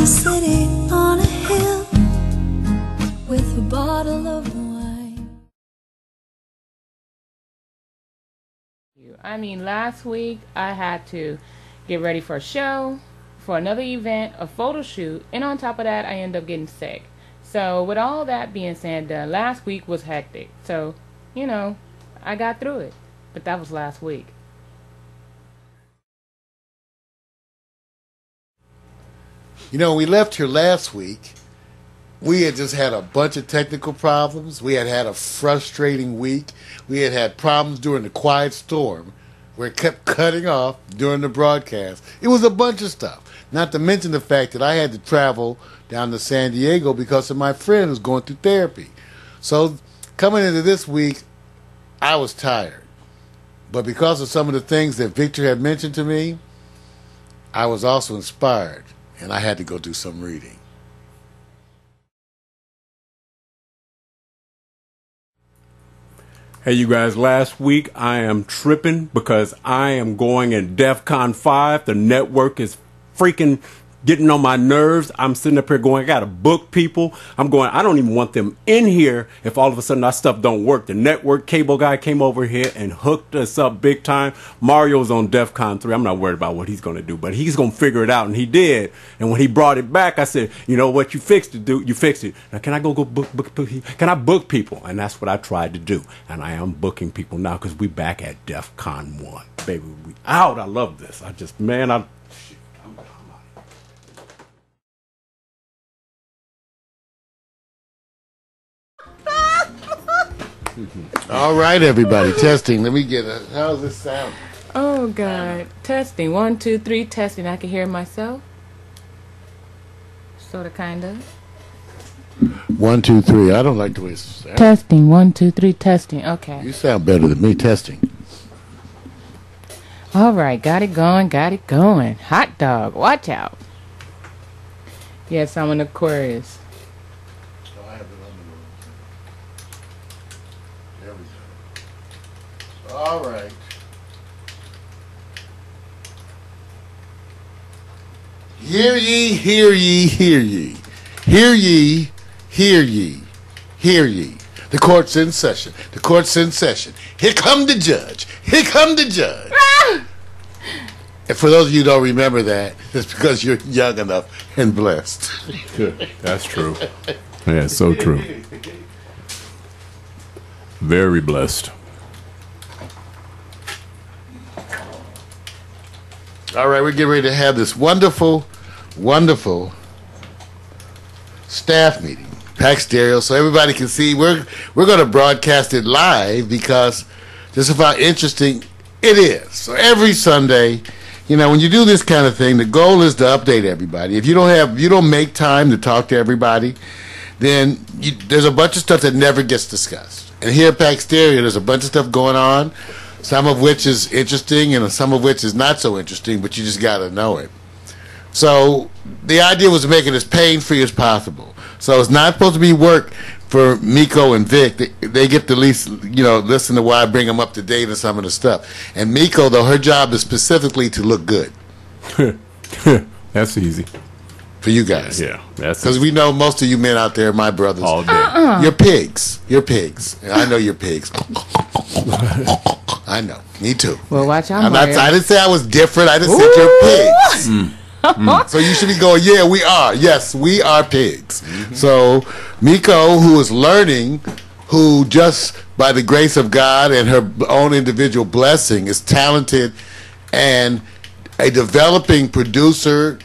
Sitting on a hill with a bottle of wine. I mean, last week I had to get ready for a show, for another event, a photo shoot, and on top of that I ended up getting sick. So with all that being said, last week was hectic. So, you know, I got through it. But that was last week. You know, we left here last week. We had just had a bunch of technical problems. We had had a frustrating week. We had had problems during the quiet storm where it kept cutting off during the broadcast. It was a bunch of stuff. Not to mention the fact that I had to travel down to San Diego because of my friend who's going through therapy. So coming into this week, I was tired. But because of some of the things that Victor had mentioned to me, I was also inspired. And I had to go do some reading. Hey, you guys, last week I am tripping because I am going in DEF CON 5. The network is freaking getting on my nerves. I'm sitting up here going, I got to book people. I'm going, I don't even want them in here if all of a sudden our stuff don't work. The network cable guy came over here and hooked us up big time. Mario's on DEF CON 3. I'm not worried about what he's going to do, but he's going to figure it out, and he did. And when he brought it back, I said, you know what, you fixed it, dude. You fixed it. Now, can I go book, can I book people? And that's what I tried to do. And I am booking people now because we back at DEF CON 1. Baby, we out. I love this. I just, man, All right, everybody, testing. Let me get a, how's this sound? Oh, God. Testing. 1, 2, 3, testing. I can hear myself. Sort of, kind of. 1, 2, 3. I don't like the way it sounds. Testing. 1, 2, 3, testing. Okay. You sound better than me, testing. All right. Got it going. Got it going. Hot dog. Watch out. Yes, I'm an Aquarius. All right. Hear ye, hear ye, hear ye. Hear ye, hear ye, hear ye. The court's in session. The court's in session. Here come the judge. Here come the judge. And for those of you who don't remember that, it's because you're young enough and blessed. that's true. Yeah, it's so true. Very blessed. All right, we're getting ready to have this wonderful, wonderful staff meeting, Pack Stereo, so everybody can see. We're going to broadcast it live because just of how interesting it is. So every Sunday, you know, when you do this kind of thing, the goal is to update everybody. If you don't make time to talk to everybody, then there's a bunch of stuff that never gets discussed. And here at Pack Stereo, there's a bunch of stuff going on. Some of which is interesting and some of which is not so interesting, but you just got to know it. So the idea was to make it as pain-free as possible. So it's not supposed to be work for Miko and Vic. They get to at least, you know, listen to why I bring them up to date on some of the stuff. And Miko, though, her job is specifically to look good. That's easy. For you guys. Yeah. That's because we know most of you men out there, my brothers. All day. You're pigs. You're pigs. I know you're pigs. I know. Me too. Well, watch out, I didn't say I was different. I just said you're pigs. So you should be going, yeah, we are. Yes, we are pigs. Mm-hmm. So Miko, who is learning, who just by the grace of God and her own individual blessing is talented and a developing producer.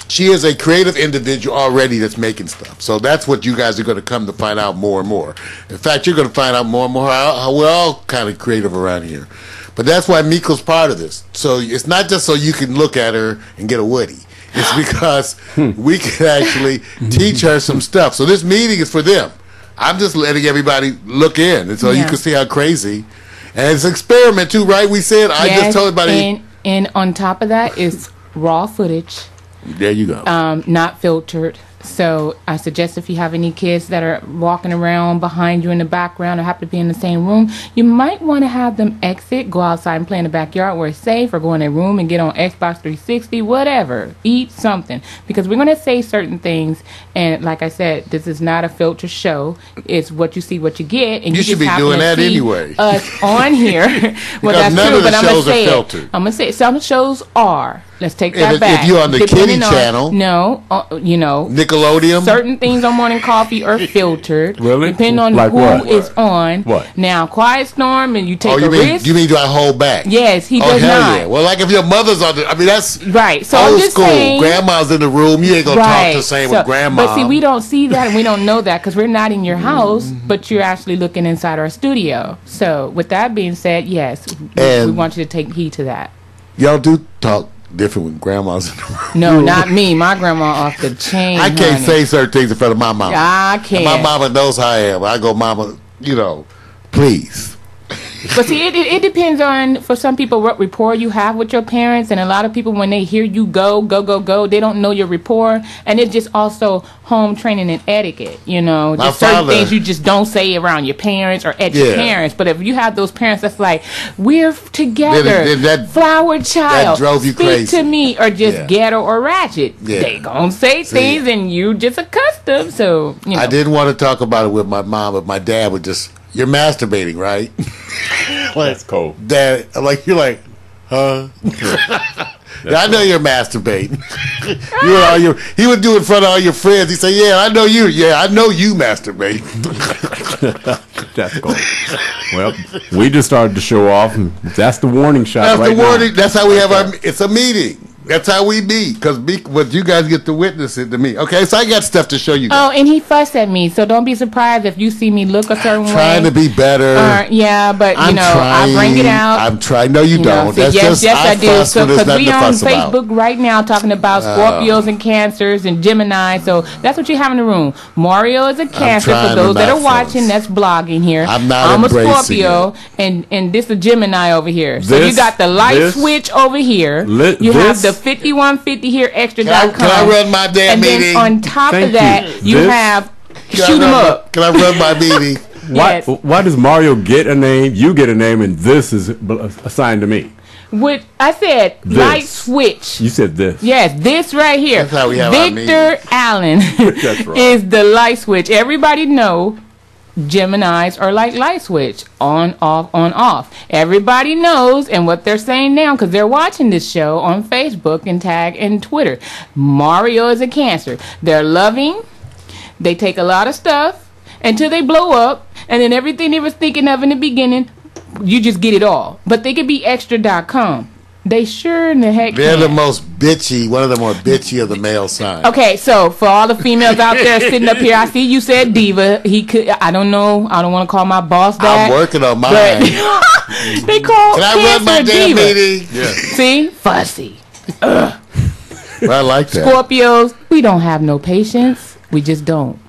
She is a creative individual already that's making stuff. So that's what you guys are going to come to find out more and more. In fact, you're going to find out more and more how we're all kind of creative around here. But that's why Miko's part of this. So it's not just so you can look at her and get a Woody. It's because we can actually teach her some stuff. So this meeting is for them. I'm just letting everybody look in. And so you can see how crazy. And it's an experiment too, right? We said, I just told everybody. And on top of that is raw footage. There you go. Not filtered. So I suggest if you have any kids that are walking around behind you in the background or happen to be in the same room, you might want to have them exit, go outside and play in the backyard where it's safe, or go in their room and get on Xbox 360, whatever. Eat something. Because we're going to say certain things, and like I said, this is not a filter show. It's what you see, what you get. And You should be doing that anyway. Us on here. Well, that's none true, of the but I'm going to shows are say filtered. it. I'm going to say it. Some shows are. Let's take that If back. you're on the Depending kiddie channel. No, you know. Nickelodeon. Certain things on Morning Coffee are filtered. Really? Depending on Like who what? is on. What? Now, Quiet Storm, and you take Oh, a risk. you mean do I hold back? Yes, he Oh, does hell not. yeah. Well, like if your mother's on the, I mean, that's Right. So I'm old just school. saying. Grandma's in the room. You ain't going to talk the same with grandma. But see, we don't see that and we don't know that because we're not in your house, but you're actually looking inside our studio. So, with that being said, yes, we And- want you to take heed to that. Y'all do talk different when grandma's in the room. No, not me. My grandma off the chain. I can't honey. say certain things in front of my mama. I can't. My mama knows how I am. I go, mama, you know, please. But see, it depends on, for some people, what rapport you have with your parents. And a lot of people, when they hear you go, they don't know your rapport. And it's just also home training and etiquette, you know. My Just certain father- things you just don't say around your parents or at your Yeah. parents. But if you have those parents that's like, we're together, Then that- flower child, drove you speak crazy. to me, or just Yeah. ghetto or ratchet. Yeah. They gonna say things and you just accustomed. So, you know. I didn't want to talk about it with my mom, but my dad would just, you're masturbating, right? That's cold. Dad, I'm like, you're like, huh? Yeah, I know you're masturbating. He would do it in front of all your friends. He'd say, yeah, I know you. Yeah, I know you masturbate. That's cold. Well, we just started to show off, and that's the warning shot That's right the warning. now. That's how we have it's a meeting. That's how we meet. Because you guys get to witness it to me. Okay, so I got stuff to show you guys. Oh, and he fussed at me, so don't be surprised if you see me look a certain way. Trying to be better. Yeah, but I'm I bring it out. I'm trying. No, you don't. See, That's yes, just I do. fuss So when there's because nothing we to on fuss about. Facebook right now talking about Scorpios and Cancers and Gemini. So that's what you have in the room. Mario is a Cancer trying for to those that not are watching. fuss. That's blogging here. I'm not I'm a embracing Scorpio, and this a Gemini over here. So This- you got the light this- switch over here. You have the 5150 here extra.com. Can I run my damn and meeting? then on top Thank of that, you. you This- have Can I shoot 'em run my- up. Can I run my meeting? Yes. Why does Mario get a name, you get a name, and this is assigned to me? What I said, This. light switch. You said this. Yes, this right here. That's how we have our Victor Allen That's right. is the light switch. Everybody know Geminis are like light switch, on, off, on, off. Everybody knows, and what they're saying now, because they're watching this show on Facebook and tag and Twitter. Mario is a Cancer. They're loving. They take a lot of stuff until they blow up, and then everything they was thinking of in the beginning, you just get it all. But they could be extra.com. They sure in the heck They're the can. most bitchy, one of the more bitchy of the male signs. Okay, so for all the females out there sitting up here, I see you said diva. He could. I don't know. I don't want to call my boss that. I'm working on mine. But they call Can I run my Cancer a damn diva. meeting? See, fussy. Well, I like that. Scorpios, we don't have no patience. We just don't.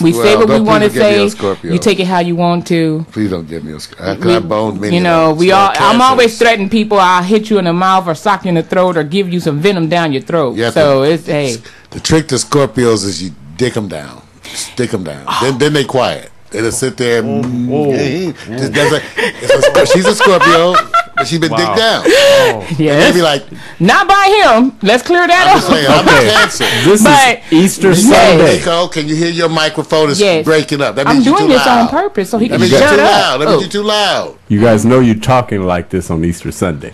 We say what we want to say. You take it how you want to. Please don't give me a Scorpio. I boned many. You know, of them. I'm always threatening people. I'll hit you in the mouth or sock you in the throat or give you some venom down your throat. Yeah, So it's hey. The trick to Scorpios is you dick them down, stick them down. Then they quiet. They just sit there. She's a Scorpio, but she's been dicked down. Yes. They be like, Not by him. Let's clear that I'm up. just saying, I'm a Cancer. This But- is Easter Yes. Sunday. Nico, can you hear your microphone is Yes. breaking up? That I'm means you're doing too this loud. on purpose so he That can means you're shut too up. loud. That means Oh. you're too loud. You guys know you're talking like this on Easter Sunday.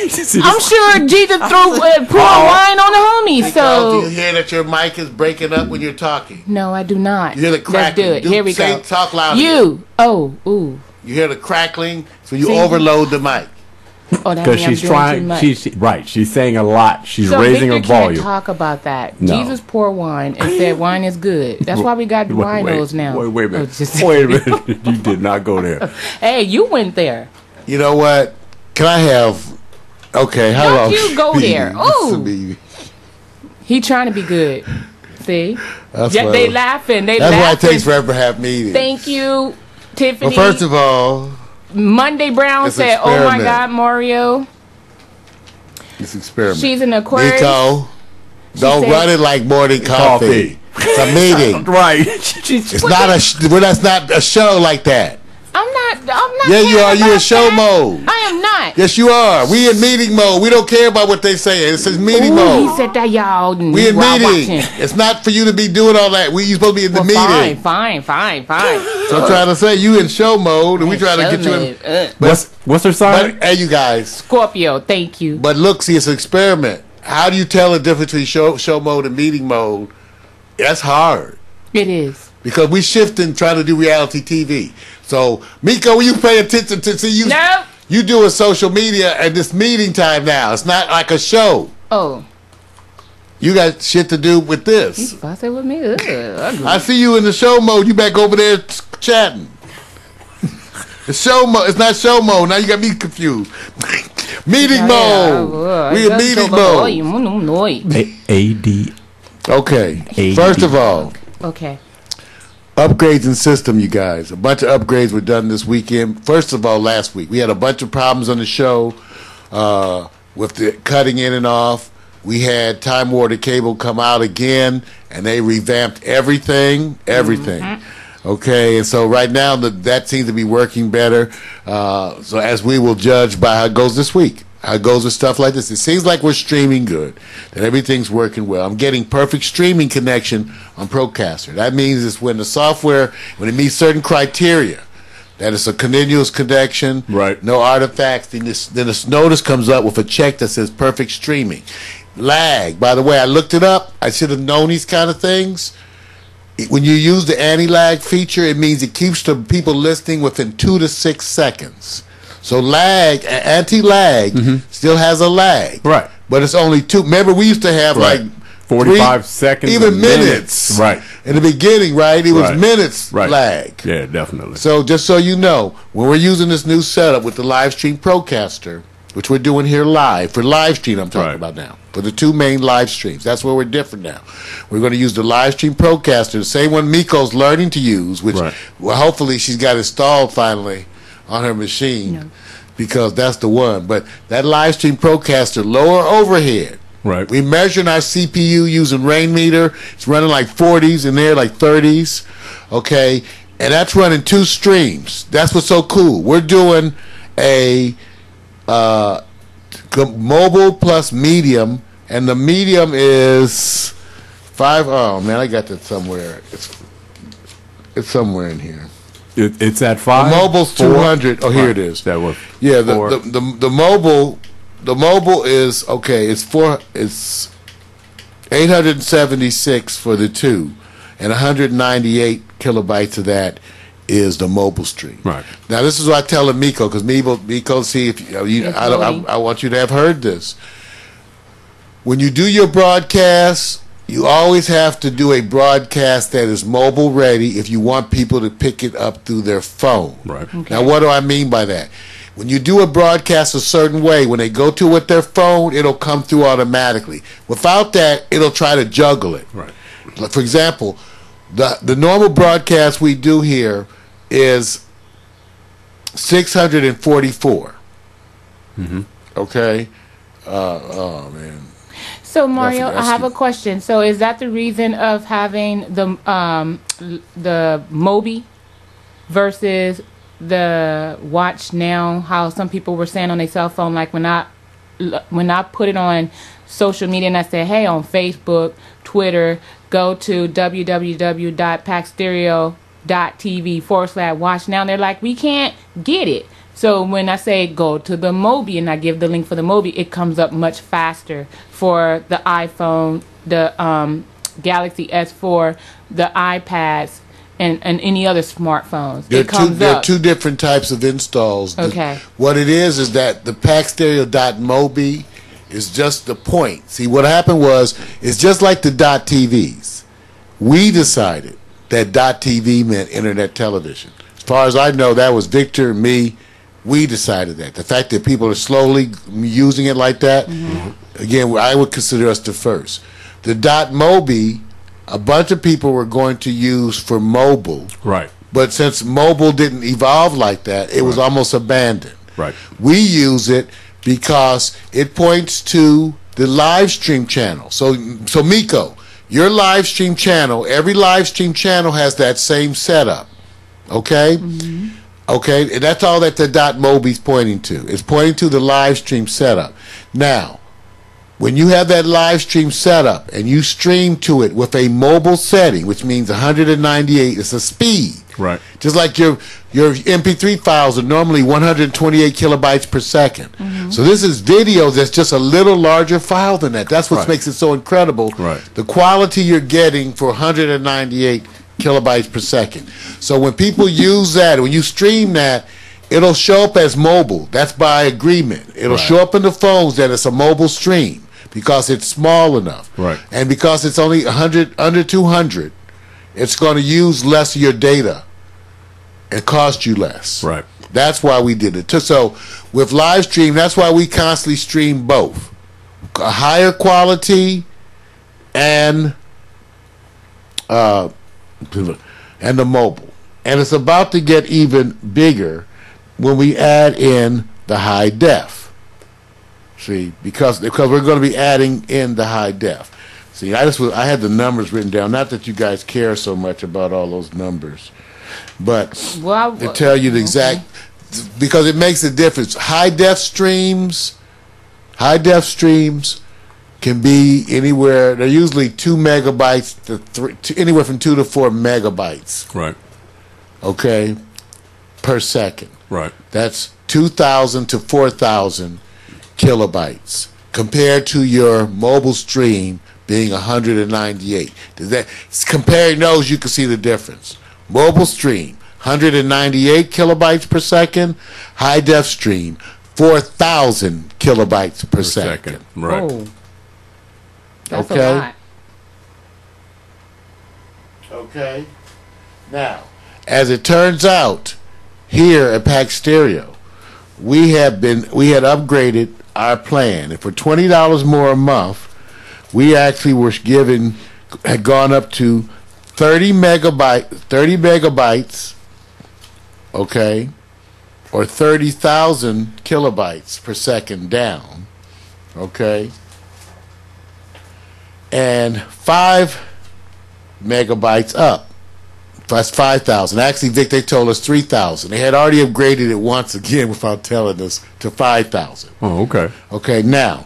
See, I'm sure Jesus threw poured wine on the homie. Nico, So do you hear that your mic is breaking up when you're talking? no, I do not. You hear the Let's crackling. do it. Here we go. Talk loud. You. Oh, ooh. You hear the crackling, so you See? overload the mic. Oh, that because means I'm she's doing too trying. much. She's saying a lot. She's So raising Victor her can't volume. talk about that. No. Jesus poured wine and said wine is good. That's why we got winos now. Wait a Oh, minute. just- Wait a minute. You did not go there. Hey, you went there. You know what? Can I have? Okay, how Don't long? you go there. Ooh. He trying to be good. See? That's Yeah, why- they laughing. They That's why it laughing. takes forever to have meetings. Thank you, Tiffany. Well, first of all, Monday Brown It's an said, "Oh my experiment. God, Mario, this experiment. she's an Aquarius." Nico, Don't said- run it like morning coffee. It's a meeting. Right. It's not that's not a show like that. I'm not. Yeah, you are. caring You in about show that. mode. I am not. Yes, you are. We in meeting mode. We don't care about what they say. It says meeting Ooh, mode. he said that y'all. We in while meeting. watching. It's not for you to be doing all that. You supposed to be in the meeting. Fine. So I'm trying to say you in show mode, and we trying to get you in. What's her sign? But hey, you guys. Scorpio. Thank you. But look, see, it's an experiment. How do you tell the difference between show mode and meeting mode? That's hard It is. because we shifting trying to do reality TV. So Miko, will you pay attention to see you? No. You doing social media and this meeting time now. It's not like a show. Oh, You got shit to do with this. fussing with me. Ugh, ugly. I see you in the show mode. You back over there chatting. It's show mode. It's not show mode. Now you got me confused. Meeting mode. We in meeting mode. AD. Okay. First of all, Okay. upgrades in system, you guys. A bunch of upgrades were done this weekend. First of all, last week we had a bunch of problems on the show with the cutting in and off. We had Time Warner Cable come out again, and they revamped everything. Okay, and so right now that seems to be working better. So as we will judge by how it goes this week, how it goes with stuff like this. It seems like we're streaming good, that everything's working well. I'm getting perfect streaming connection on Procaster. That means it's when the software, when it meets certain criteria, that it's a continuous connection, Right. no artifacts, then this notice comes up with a check that says perfect streaming. Lag, by the way, I looked it up. I should have known these kind of things. When you use the anti-lag feature, it means it keeps the people listening within 2 to 6 seconds. So lag, anti-lag, still has a lag. Right. But it's only 2. Remember, we used to have Right. like 45 seconds, even a minutes. minute. Right. In the beginning, right? It was Right. minutes Right. lag. Yeah, definitely. So just so you know, when we're using this new setup with the live stream Procaster, which we're doing here live, for live stream I'm talking Right. about now, for the 2 main live streams, that's where we're different now. We're going to use the live stream Procaster, the same one Miko's learning to use, which Right. well, hopefully she's got installed finally on her machine, because that's the one. But that live stream Procaster, lower overhead. Right. We measuring our CPU using Rainmeter. It's running like 40s in there, like 30s. Okay. And that's running 2 streams. That's what's so cool. We're doing a mobile plus medium, and the medium is 5. Oh man, I got that somewhere. It's somewhere in here. It's at 5. The mobile's 200. Oh, here it is. That was Yeah, four. the mobile is okay. It's 876 for the 2, and 198 kilobytes of that is the mobile stream. Right. Now this is what I tell Miko, because Miko, see if I want you to have heard this. When you do your broadcast, you always have to do a broadcast that is mobile ready if you want people to pick it up through their phone. Right. Now, what do I mean by that? When you do a broadcast a certain way, when they go to it with their phone, it'll come through automatically. Without that, it'll try to juggle it. Right. Like, for example, the normal broadcast we do here is 644. Okay? Oh, man. So Mario, That's I have a question. So is that the reason of having the Mobi versus the Watch Now? How some people were saying on their cell phone, like when I put it on social media and I said, hey, on Facebook, Twitter, go to www.packstereo.tv/watch now. They're like, we can't get it. So when I say go to the Mobi and I give the link for the Mobi, it comes up much faster for the iPhone, the Galaxy S4, the iPads, and any other smartphones. There It comes are up. 2 different types of installs. Okay. What it is that the packstereo.mobi is just the point. See, what happened was, it's just like the .tvs. We decided that .tv meant internet television. As far as I know, that was Victor and me. We decided that. The fact that people are slowly using it like that, again, I would consider us the first. The .mobi, a bunch of people were going to use for mobile. Right. But since mobile didn't evolve like that, it was almost abandoned. Right. We use it because it points to the live stream channel. So Miko, your live stream channel, every live stream channel has that same setup. Okay? Mm-hmm. Okay, and that's all that the .mobi's pointing to. It's pointing to the live stream setup. Now, when you have that live stream setup and you stream to it with a mobile setting, which means 198, it's a speed. Right. Just like your MP3 files are normally 128 kilobytes per second. Mm-hmm. So this is video that's just a little larger file than that. That's what makes it so incredible. Right. The quality you're getting for 198 kilobytes per second. So when people use that, when you stream that, it'll show up as mobile. That's by agreement. It'll show up in the phones that it's a mobile stream because it's small enough. Right. And because it's only 100 under 200, it's going to use less of your data and cost you less. Right. That's why we did it. So with live stream, that's why we constantly stream both. A higher quality and the mobile. And it's about to get even bigger when we add in the high def. See, because we're going to be adding in the high def. See, I had the numbers written down. Not that you guys care so much about all those numbers, but to tell you the exact, because it makes a difference. High def streams can be anywhere. They're usually 2 megabytes to anywhere from 2 to 4 megabytes. Right. Okay, per second. Right. That's 2,000 to 4,000 kilobytes compared to your mobile stream being 198. Comparing those, you can see the difference. Mobile stream, 198 kilobytes per second. High def stream, 4,000 kilobytes per second. Right. Oh. That's a lot. Okay. Now, as it turns out, here at Pack Stereo, we had upgraded our plan, and for $20 more a month, we actually had gone up to 30 megabytes, okay, or 30,000 kilobytes per second down, okay, and 5 megabytes up. That's 5,000. Actually, Vic, they told us 3,000. They had already upgraded it once again without telling us to 5,000. Oh, okay. Okay, now,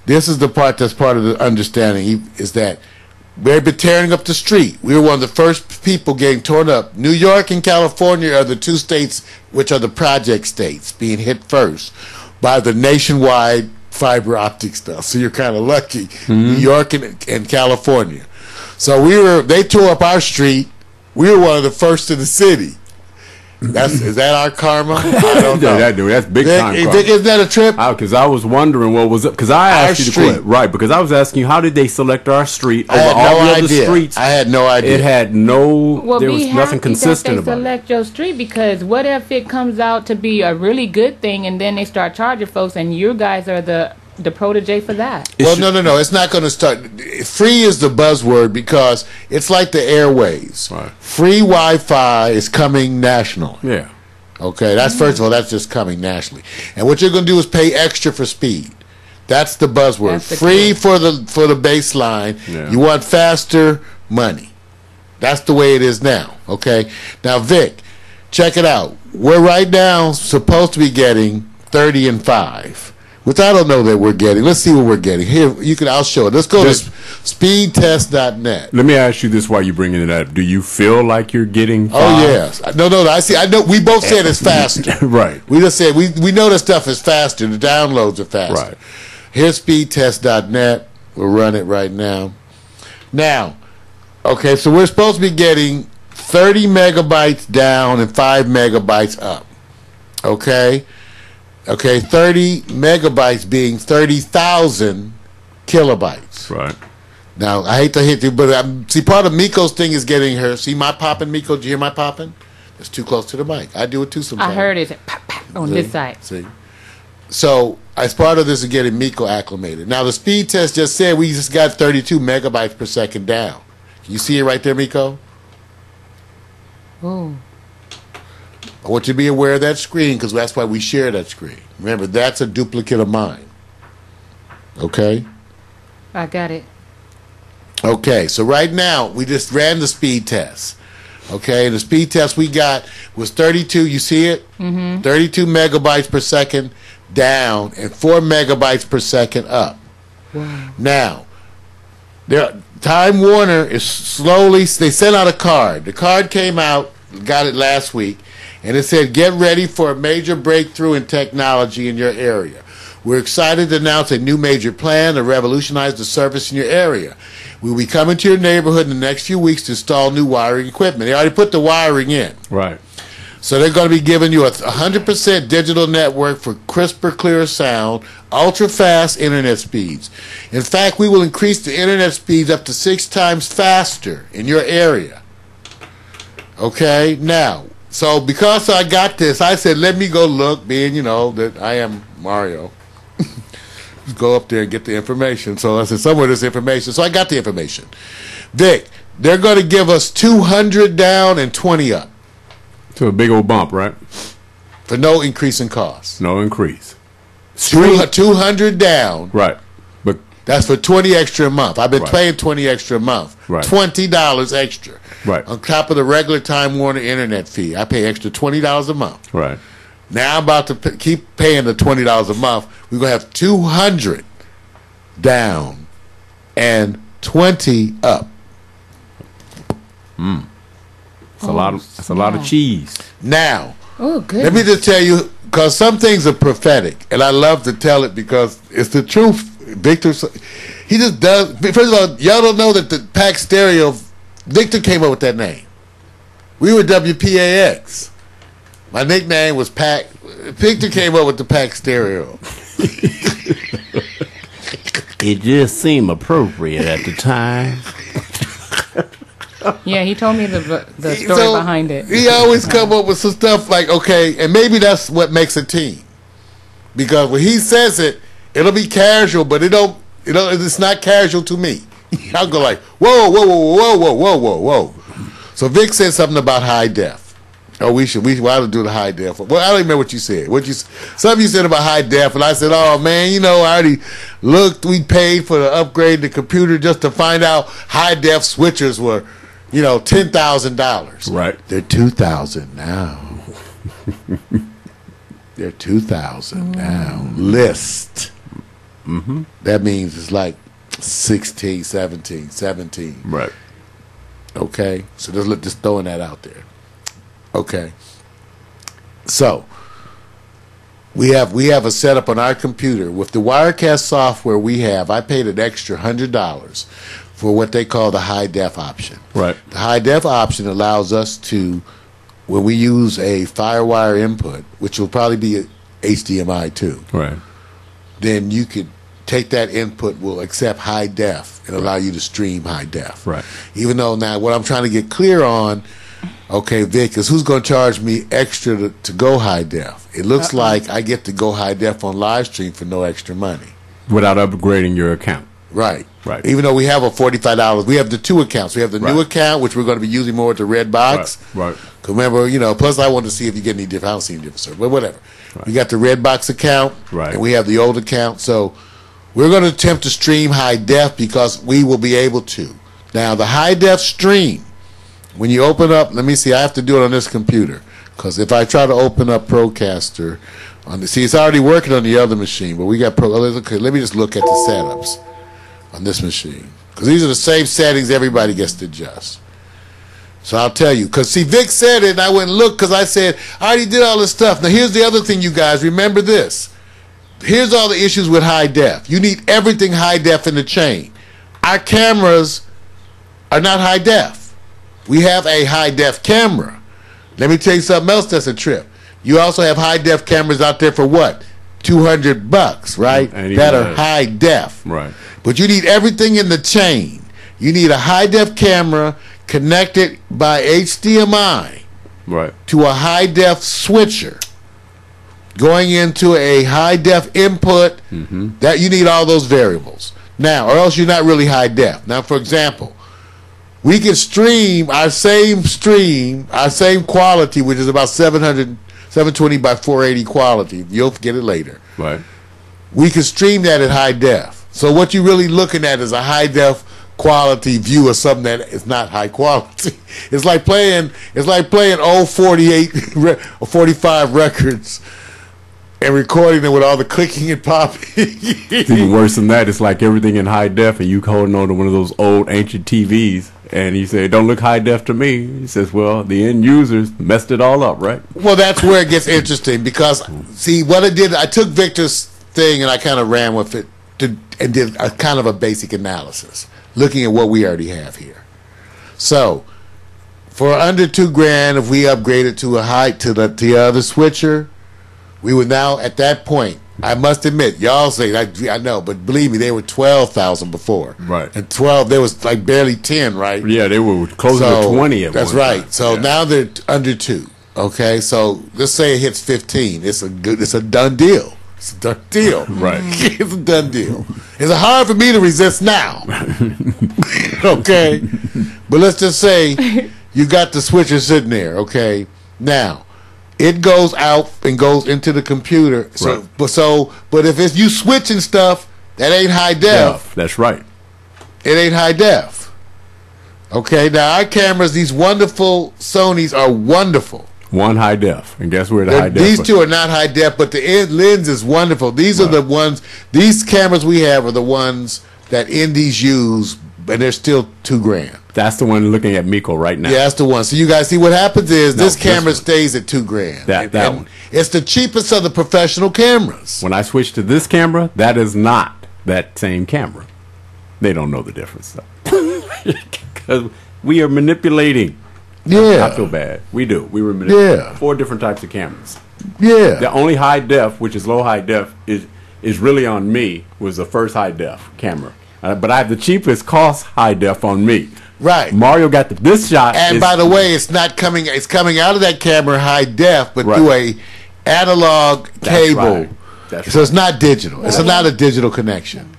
this is the part that's part of the understanding, is that we've been tearing up the street. We were one of the first people getting torn up. New York and California are the two states which are the project states being hit first by the nationwide fiber optic stuff. So you're kind of lucky. Mm-hmm. New York and California. So they tore up our street. We were one of the first in the city. Is that our karma? I don't know. That's big time karma. Isn't that a trip? Because I was wondering what was up. Because I asked you the question. Right, because I was asking you, how did they select our street over all the other streets? I had no idea. It had there was nothing consistent about it. Select your street, because what if it comes out to be a really good thing and then they start charging folks and you guys are the protege for that? Well, no. It's not going to start. Free is the buzzword because it's like the airways. Right. Free Wi-Fi is coming national. Yeah. Okay, first of all, that's just coming nationally. And what you're going to do is pay extra for speed. That's the buzzword. Free for the baseline. Yeah. You want faster money. That's the way it is now. Okay. Now, Vic, check it out. We're right now supposed to be getting 30 and 5. Which I don't know that we're getting. Let's see what we're getting. Here, I'll show it. Let's go to speedtest.net. Let me ask you this while you're bringing it up. Do you feel like you're getting 5? Oh, yes. No. I know. We both said it's faster. Right. We just said we know the stuff is faster. The downloads are faster. Right. Here's speedtest.net. We'll run it right now. Now, okay, so we're supposed to be getting 30 megabytes down and 5 megabytes up. Okay? Okay, 30 megabytes being 30,000 kilobytes. Right. Now, I hate to hit you, but see, part of Miko's thing is getting her. See my popping, Miko? Did you hear my popping? It's too close to the mic. I do it too sometimes. I heard it pop, pop on this side. See? So, as part of this is getting Miko acclimated. Now, the speed test just said we just got 32 megabytes per second down. Can you see it right there, Miko? Oh. I want you to be aware of that screen because that's why we share that screen. Remember, that's a duplicate of mine. Okay? I got it. Okay, so right now we just ran the speed test. Okay, the speed test we got was 32. You see it? 32 megabytes per second down and 4 megabytes per second up. Wow. Now, Time Warner is slowly. They sent out a card. The card came out. Got it last week, and it said, "Get ready for a major breakthrough in technology in your area. We're excited to announce a new major plan to revolutionize the service in your area. We'll be coming to your neighborhood in the next few weeks to install new wiring equipment." They already put the wiring in. Right. So they're going to be giving you a 100% digital network for crisper, clearer sound, ultra-fast internet speeds. In fact, we will increase the internet speeds up to 6 times faster in your area. Okay? Now, so because I got this, I said, let me go look, being, that I am Mario. Go up there and get the information. So I said, somewhere there's information. So I got the information. Vic, they're going to give us 200 down and 20 up. To a big old bump, right? For no increase in cost. No increase. 200 down. Right. But that's for 20 extra a month. I've been Right. paying 20 extra a month. Right. $20 extra. Right. On top of the regular Time Warner internet fee. I pay extra $20 a month. Right. Now I'm about to keep paying the $20 a month. We're going to have 200 down and 20 up. That's a lot of cheese. Now, Oh, good. let me just tell you, because some things are prophetic, and I love to tell it because it's the truth. Victor, he just does. First of all, y'all don't know that the Pack Stereo, Victor came up with that name. We were WPAX. My nickname was Pack. Victor came up with the Pack Stereo. It just seemed appropriate at the time. Yeah, he told me the story So, behind it. He always come up with some stuff like, okay, and maybe that's what makes a team. Because when he says it, it'll be casual, but it's not casual to me. I'll go like, whoa, whoa, whoa, whoa, whoa, whoa, whoa, whoa. So Vic said something about high def. Oh, we ought to do the high def. Well, I don't even remember what you said. Some of you said about high def, and I said, oh man, I already looked. We paid for the upgrade the computer just to find out high def switchers were, $10,000. Right. They're $2,000 now. They're $2,000 now. List. Mm-hmm. That means it's like 16, 17. Right. Okay, so just throwing that out there. Okay, so we have a setup on our computer with the Wirecast software we have. I paid an extra $100 for what they call the high def option. Right. The high def option allows us to, when we use a FireWire input, which will probably be a HDMI too, Right. then you could take that input, will accept high def and allow you to stream high def. Right. Even though now what I'm trying to get clear on, okay, Vic, is who's going to charge me extra to go high def? It looks like I get to go high def on live stream for no extra money. Without upgrading your account. Right. Right. Even though we have a $45, we have the two accounts. We have the new Right. account, which we're going to be using more with the red box. Right. 'Cause remember, plus I wanted to see if you get any different. I don't see any different service, but whatever. Right. We got the red box account, Right. and we have the old account. So we're going to attempt to stream high def because we will be able to. Now, the high def stream, when you open up, let me see, I have to do it on this computer. Because if I try to open up Procaster, it's already working on the other machine, but we got okay, let me just look at the setups on this machine. Because these are the same settings everybody gets to adjust. So I'll tell you. Because, see, Vic said it, and I went and looked because I said, I already did all this stuff. Now, here's the other thing, you guys. Remember this. Here's all the issues with high def. You need everything high def in the chain. Our cameras are not high def. We have a high def camera. Let me tell you something else that's a trip. You also have high def cameras out there for what? $200, right? And That even are high def. Right. But you need everything in the chain. You need a high def camera connected by HDMI Right. to a high def switcher going into a high def input. That you need all those variables now, or else you're not really high def. Now, for example, we can stream our same quality, which is about 720 by 480 quality. You'll get it later. Right. We can stream that at high def. So what you're really looking at is a high def quality view of something that is not high quality. It's like playing old 48 or 45 records and recording them with all the clicking and popping. It's even worse than that. It's like everything in high def, and you holding on to one of those old ancient TVs, and you say, "It don't look high def to me." He says, "Well, the end users messed it all up, right?" Well, that's where it gets interesting because, see, what I did, I took Victor's thing and I kind of ran with it and did a kind of a basic analysis, looking at what we already have here. So, for under $2,000, if we upgraded to the other switcher, we would now, at that point, I must admit, y'all say, I know, but believe me, they were 12,000 before. Right. And 12, there was like barely 10, right? Yeah, they were closer to 20 at that's one right. time. So Yeah. now they're under 2. Okay, so let's say it hits 15. It's a done deal. It's a done deal. Right. It's a done deal. It's hard for me to resist now. Okay. But let's just say you got the switcher sitting there, okay? Now, it goes out and goes into the computer. So, Right. but if it's you switching stuff, that ain't high def. Yeah, that's right. It ain't high def. Okay, now our cameras, these wonderful Sonys are wonderful. One high def, and guess where the high def? These two are not high def, but the lens is wonderful. These are the ones. These cameras we have are the ones that indies use, and they're still $2,000. That's the one looking at Miko right now. Yeah, that's the one. So you guys see what happens is No, this this camera one. stays at $2,000. That And one. It's the cheapest of the professional cameras. When I switch to this camera, that is not that same camera. They don't know the difference, though. Because we are manipulating. Yeah, I feel bad. We do. We were manipulating. Yeah. 4 different types of cameras. yeah. The only high def, which is low high def, is really on me, was the first high def camera. But I have the cheapest cost high def on me. Right. Mario got this shot. And is- by the way, it's coming out of that camera high def, but Right. through a analog That's cable. right. That's So it's not digital. It's not a digital connection.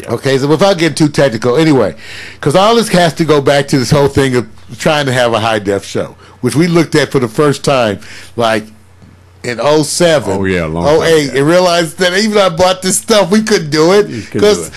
Okay, so without getting too technical, anyway, because all this has to go back to this whole thing of trying to have a high def show, which we looked at for the first time, like in 07, Oh, yeah, a long time 08, ago. and realized that even though I bought this stuff, we couldn't do it couldn't do because it.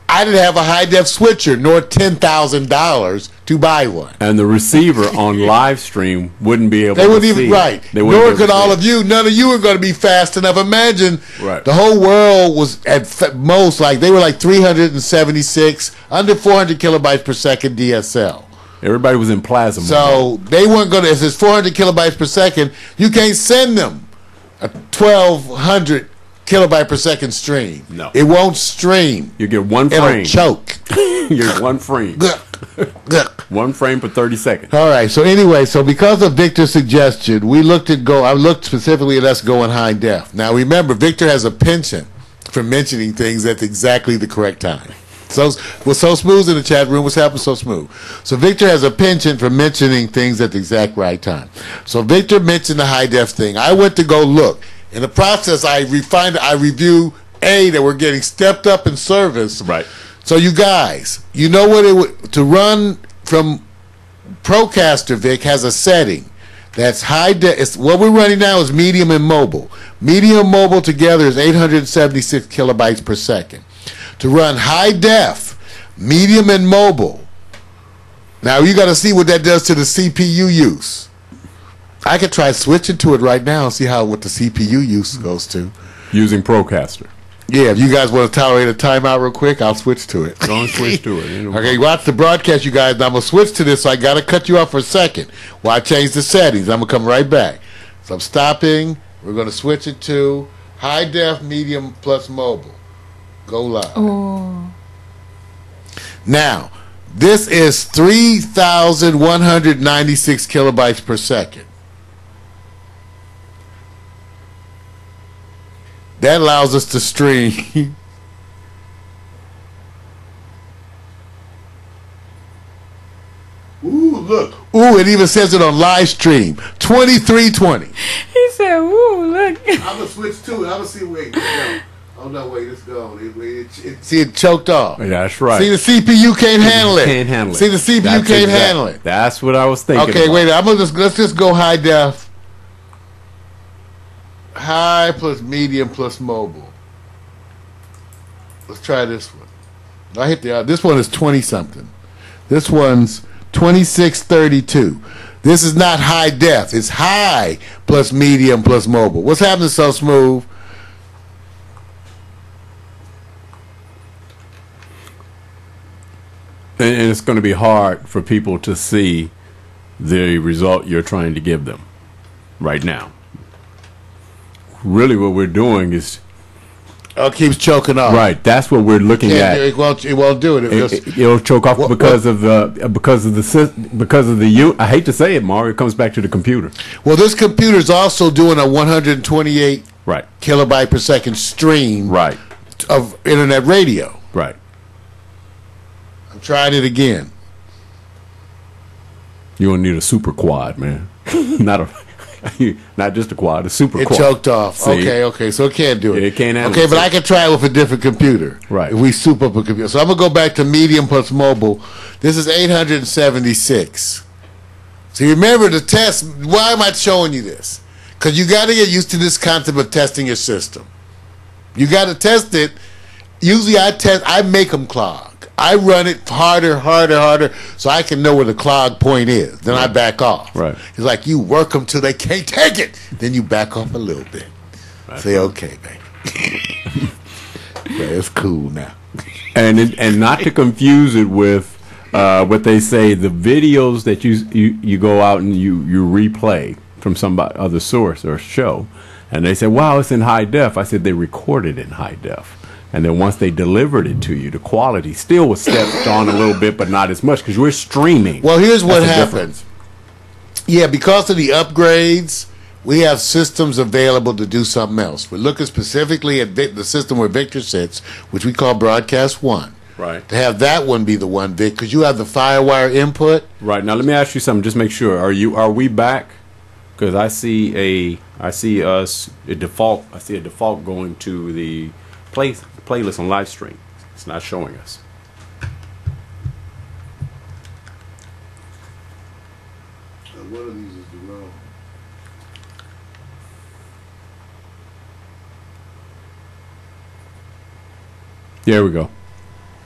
I didn't have a high def switcher nor $10,000 to buy one. And the receiver on live stream wouldn't be able They to wouldn't see even it. right. They wouldn't be Nor able could to all see of you. None of you were going to be fast enough. Imagine Right. the whole world was at most like they were like 376 under 400 kilobytes per second DSL. it. Everybody was in plasma. mode. So they weren't going to. If it's 400 kilobytes per second, you can't send them a 1200 kilobyte per second stream. No. It won't stream. You get one It'll frame. choke. You get one frame. One frame per 30 seconds. All right. So anyway, so because of Victor's suggestion, we looked at I looked specifically at us going high def. Now remember, Victor has a penchant for mentioning things at exactly the correct time. So was So Smooth's in the chat room. What's happened, So Smooth? So Victor has a penchant for mentioning things at the exact right time. So Victor mentioned the high def thing. I went to go look. In the process, I review that we're getting stepped up in service. Right. So you guys, you know what it would to run from Procaster. Vic has a setting that's high def. What we're running now is medium and mobile. Medium and mobile together is 876 kilobytes per second. To run high def, medium and mobile. Now you got to see what that does to the CPU use. I could try switching to it right now and see what the CPU use goes to. Using Procaster. Yeah, if you guys want to tolerate a timeout real quick, I'll switch to it. Don't switch to it. Okay, watch the broadcast, you guys. Now, I'm going to switch to this, so I got to cut you off for a second while I change the settings. I'm going to come right back. So I'm stopping. We're going to switch it to high def, medium, plus mobile. Go live. Oh. Now, this is 3,196 kilobytes per second. That allows us to stream. Ooh, look. Ooh, it even says it on live stream. 2320. He said, "Ooh, look." I'm going to switch to it. I'm going to see. Wait, no. Oh, no, wait, it's gone. See, it choked off. Yeah, that's right. See, the CPU can't handle it. Can't handle it. See, the CPU That's can't handle it. That's what I was thinking. Okay, about. wait. Let's just go high def. High plus medium plus mobile. Let's try this one. I hit the. This one is 20-something. This one's 2632. This is not high def. It's high plus medium plus mobile. What's happening so smooth? And it's going to be hard for people to see the result you're trying to give them right now. Really what we're doing is... Oh, it keeps choking off. Right, that's what we're looking at. It won't do it. It'll choke off because of the I hate to say it, Mario, it comes back to the computer. Well, this computer is also doing a 128 right kilobyte per second stream right of internet radio. Right. I'm trying it again. You're gonna need a super quad, man. Not just a quad, a super quad. It choked off. See? Okay, so it can't do it. It can't handle Okay, but I can try it with a different computer. Right. If we soup up a computer. So I'm going to go back to medium plus mobile. This is 876. So you remember the test. Why am I showing you this? Because you got to get used to this concept of testing your system. You got to test it. Usually I make them clog. I run it harder, so I can know where the clog point is. Then I back off. Right. It's like you work them till they can't take it. Then you back off a little bit. Say, okay, man. Yeah, it's cool now. And not to confuse it with what they say, the videos that you go out and you replay from some other source or show, and they say, wow, it's in high def. I said, they recorded in high def. And then once they delivered it to you, the quality still was stepped on a little bit, but not as much because we're streaming. Well, here's what happens. Yeah, because of the upgrades, we have systems available to do something else. We're looking specifically at the system where Victor sits, which we call Broadcast 1. Right. To have that one be the one, Vic, because you have the FireWire input. Right. Now, let me ask you something. Just make sure. Are we back? Because I see a default going to the playlist on live stream. It's not showing us. One of these is the wrong. There we go.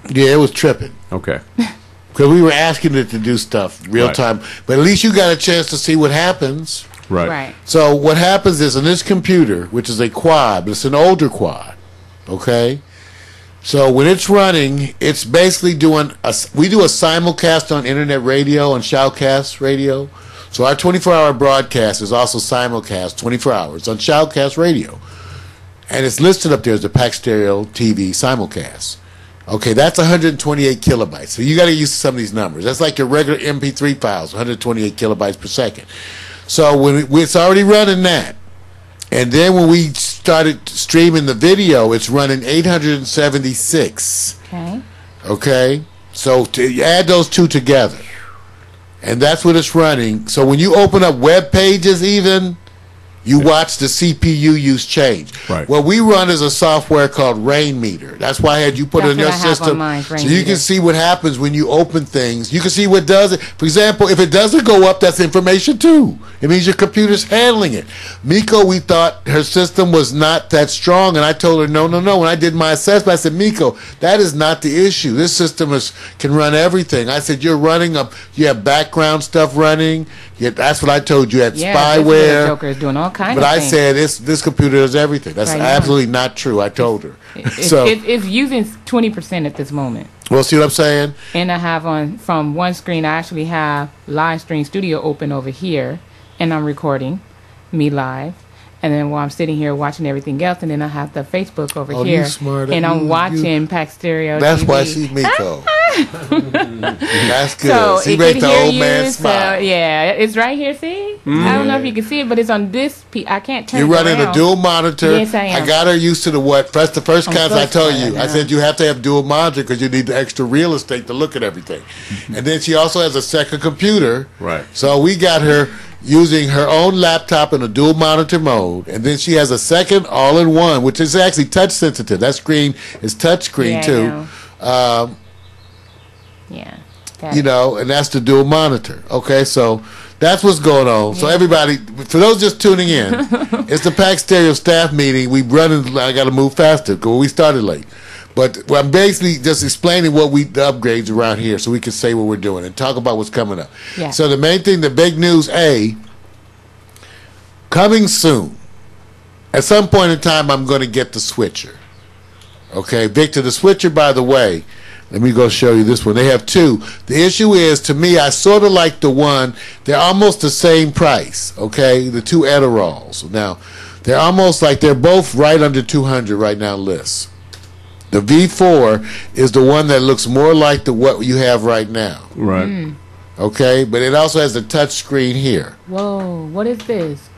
Yeah, it was tripping. Okay. Because we were asking it to do stuff real Right. time. But at least you got a chance to see what happens. Right. So what happens is on this computer, which is a quad, but it's an older quad, okay? So when it's running, it's basically we do a simulcast on internet radio, on Shoutcast radio. So our 24-hour broadcast is also simulcast 24 hours on Shoutcast radio. And it's listed up there as the Pack Stereo TV simulcast. Okay, that's 128 kilobytes. So you got to use some of these numbers. That's like your regular MP3 files, 128 kilobytes per second. So when it's already running that, and then when we started streaming the video, it's running 876. Okay. Okay, so to add those two together, and that's what it's running. So when you open up web pages, even you watch the CPU use change. Right. What we run is a software called Rain Meter. That's why I had you put it in your That's what I have system, on mine, so Rain you Meter. can see what happens when you open things. You can see what does it. For example, if it doesn't go up, that's information too. It means your computer's handling it. Miko, we thought her system was not that strong, and I told her no. When I did my assessment, I said, Miko, that is not the issue. This system can run everything. I said, you have background stuff running. That's what I told you. You had spyware. The Joker is doing all kinds But of I things. said this computer does everything. That's Right, absolutely not true. I told her. It's using 20% at this moment. Well, see what I'm saying? And I have from one screen, I actually have Live Stream Studio open over here, and I'm recording me live. And then while I'm sitting here watching everything else, and then I have the Facebook over here, you smart. and I'm watching Pack Stereo. That's TV. why she's Miko. That's good. So She it makes can the hear old you, man so, smile. yeah, it's right here. See, I don't know if you can see it, but it's on this. I can't turn. You're it running around. a dual monitor. Yes, I am. got her used to the the first I'm class so I told sorry, you. I yeah. said you have to have dual monitor because you need the extra real estate to look at everything. And then she also has a second computer. Right. So we got her using her own laptop in a dual monitor mode, and then she has a second all-in-one, which is actually touch sensitive. That screen is touch screen Yeah, I too. know. Yeah. You know, and that's the dual monitor. Okay, so that's what's going on. So everybody, for those just tuning in, it's the Pack Stereo staff meeting. I got to move faster because we started late. But I'm basically just explaining the upgrades around here so we can say what we're doing and talk about what's coming up. Yeah. So the main thing, the big news, coming soon. At some point in time, I'm going to get the switcher. Okay, Victor, the switcher, by the way, let me go show you this one. They have two. The issue is, to me, I sort of like the one, they're almost the same price, okay, the two Adderalls. Now, they're almost like they're both right under 200 right now lists. The V4 is the one that looks more like what you have right now. Right. Okay, but it also has a touch screen here. Whoa, what is this?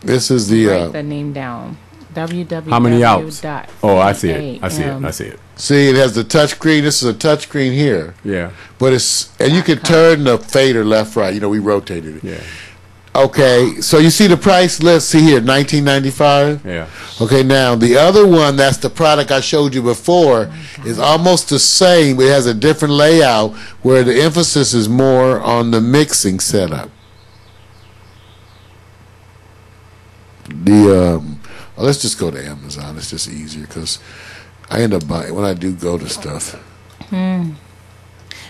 This is the Write the name down. www. How many outs? Oh, I see it. I see it. I see it. See, it has the touch screen. This is a touch screen here. Yeah. But you can turn the fader left, right. You know, we rotated it. Yeah. Okay, so you see the price list. See here, $19.95. Yeah. Okay, now the other one, that's the product I showed you before, is almost the same. It has a different layout where the emphasis is more on the mixing setup. Let's just go to Amazon. It's just easier because I end up buying when I do go to stuff.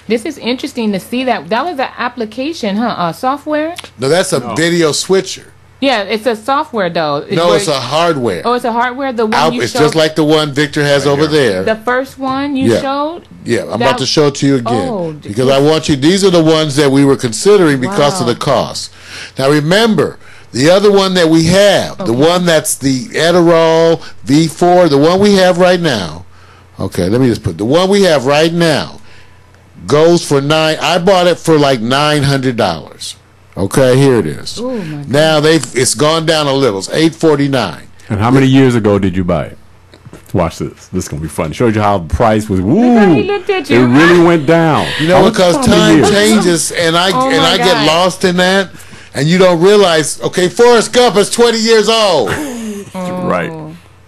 This is interesting to see that was an application, huh? Software? No, that's a video switcher. Yeah, it's a software though. It's a hardware. Oh, it's a hardware. The one you it's showed, just like the one Victor has over there. the first one you showed. Yeah, I'm about to show it to you again Oh, because I want you. These are the ones that we were considering because of the cost. Now remember. The other one that we have, the one that's the Adderall V4, the one we have right now. Okay, let me just put the one we have right now goes for I bought it for like $900. Okay, here it is. Oh my God. Now it's gone down a little. It's $849. And how many years ago did you buy it? Watch this. This is gonna be fun. Showed you how the price was. Woo! how he looked at you. It really went down. You know, because How many time years? changes, and I my get God. lost in that, and you don't realize. Okay, Forrest Gump is 20 years old. Right.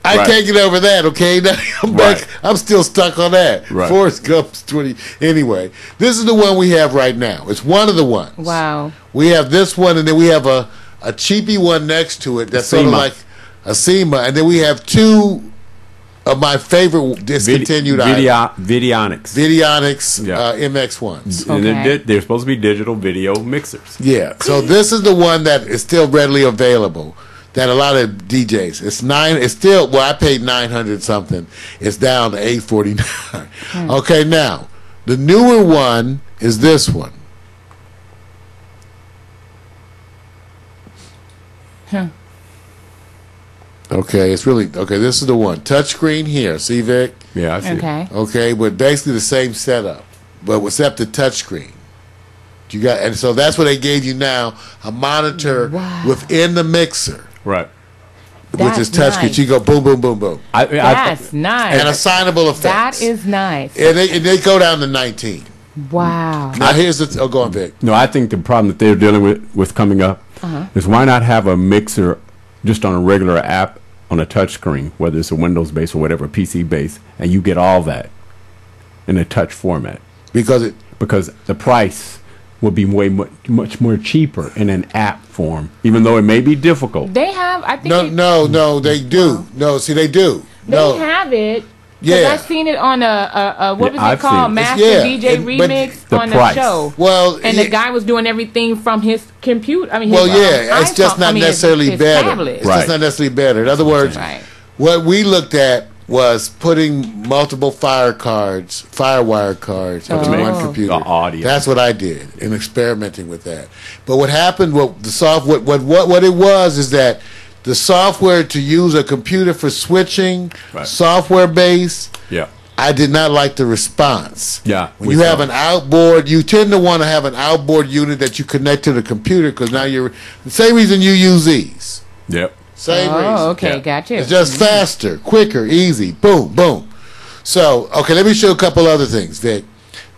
I Right. can't get over that, okay? Now I'm back. Right. I'm still stuck on that. Right. Forrest Gump's 20. Anyway, this is the one we have right now. It's one of the ones. Wow. We have this one, and then we have a cheapy one next to it that's sort of SEMA. like a SEMA. And then we have two of my favorite discontinued items. Videonics. Videonics Yeah. MX1s. And Okay. they're supposed to be digital video mixers. Yeah. So this is the one that is still readily available. That a lot of DJs. It's still, well, I paid 900 something. It's down to 849. Okay, now the newer one is this one. Okay, it's really okay. This is the one. Touchscreen here. See, Vic? Yeah, I see. Okay. Okay, but basically the same setup, but except the touchscreen. You got, and so that's what they gave you now, a monitor within the mixer, Right. which is That's touchscreen. nice. You go boom, boom, boom, boom, That's nice. and assignable effects. That is nice. and they go down to 19. Wow. Now here's the. Oh, go on, Vic. No, I think the problem that they're dealing with coming up is why not have a mixer just on a regular app on a touch screen, whether it's a Windows base or whatever, PC base, and you get all that in a touch format. Because the price will be much more cheaper in an app form, even though it may be difficult. They have, I think. no, they do. No, see, they do. They No, have it. Yeah. I've seen it on a what was I've it called? seen it. Master Yeah, DJ but Remix the on price. the show. well, And yeah, the guy was doing everything from his computer. I mean, well, his, yeah, it's just iPhone- not I mean, necessarily his better. tablet. It's Right. just not necessarily better. In other words, Right. what we looked at was putting multiple FireWire cards onto Oh. one computer. The audio. That's what I did in experimenting with that. But what happened? What it was is that the software to use a computer for switching, Right. software based. Yeah. I did not like the response. Yeah, When we you have saw. an outboard, you tend to want to have an outboard unit that you connect to the computer because now you're the same reason you use these. Yep. Same reason. Oh, okay, Yeah. gotcha. It's just faster, quicker, easy. Boom, boom. So, okay, let me show you a couple other things, Vic.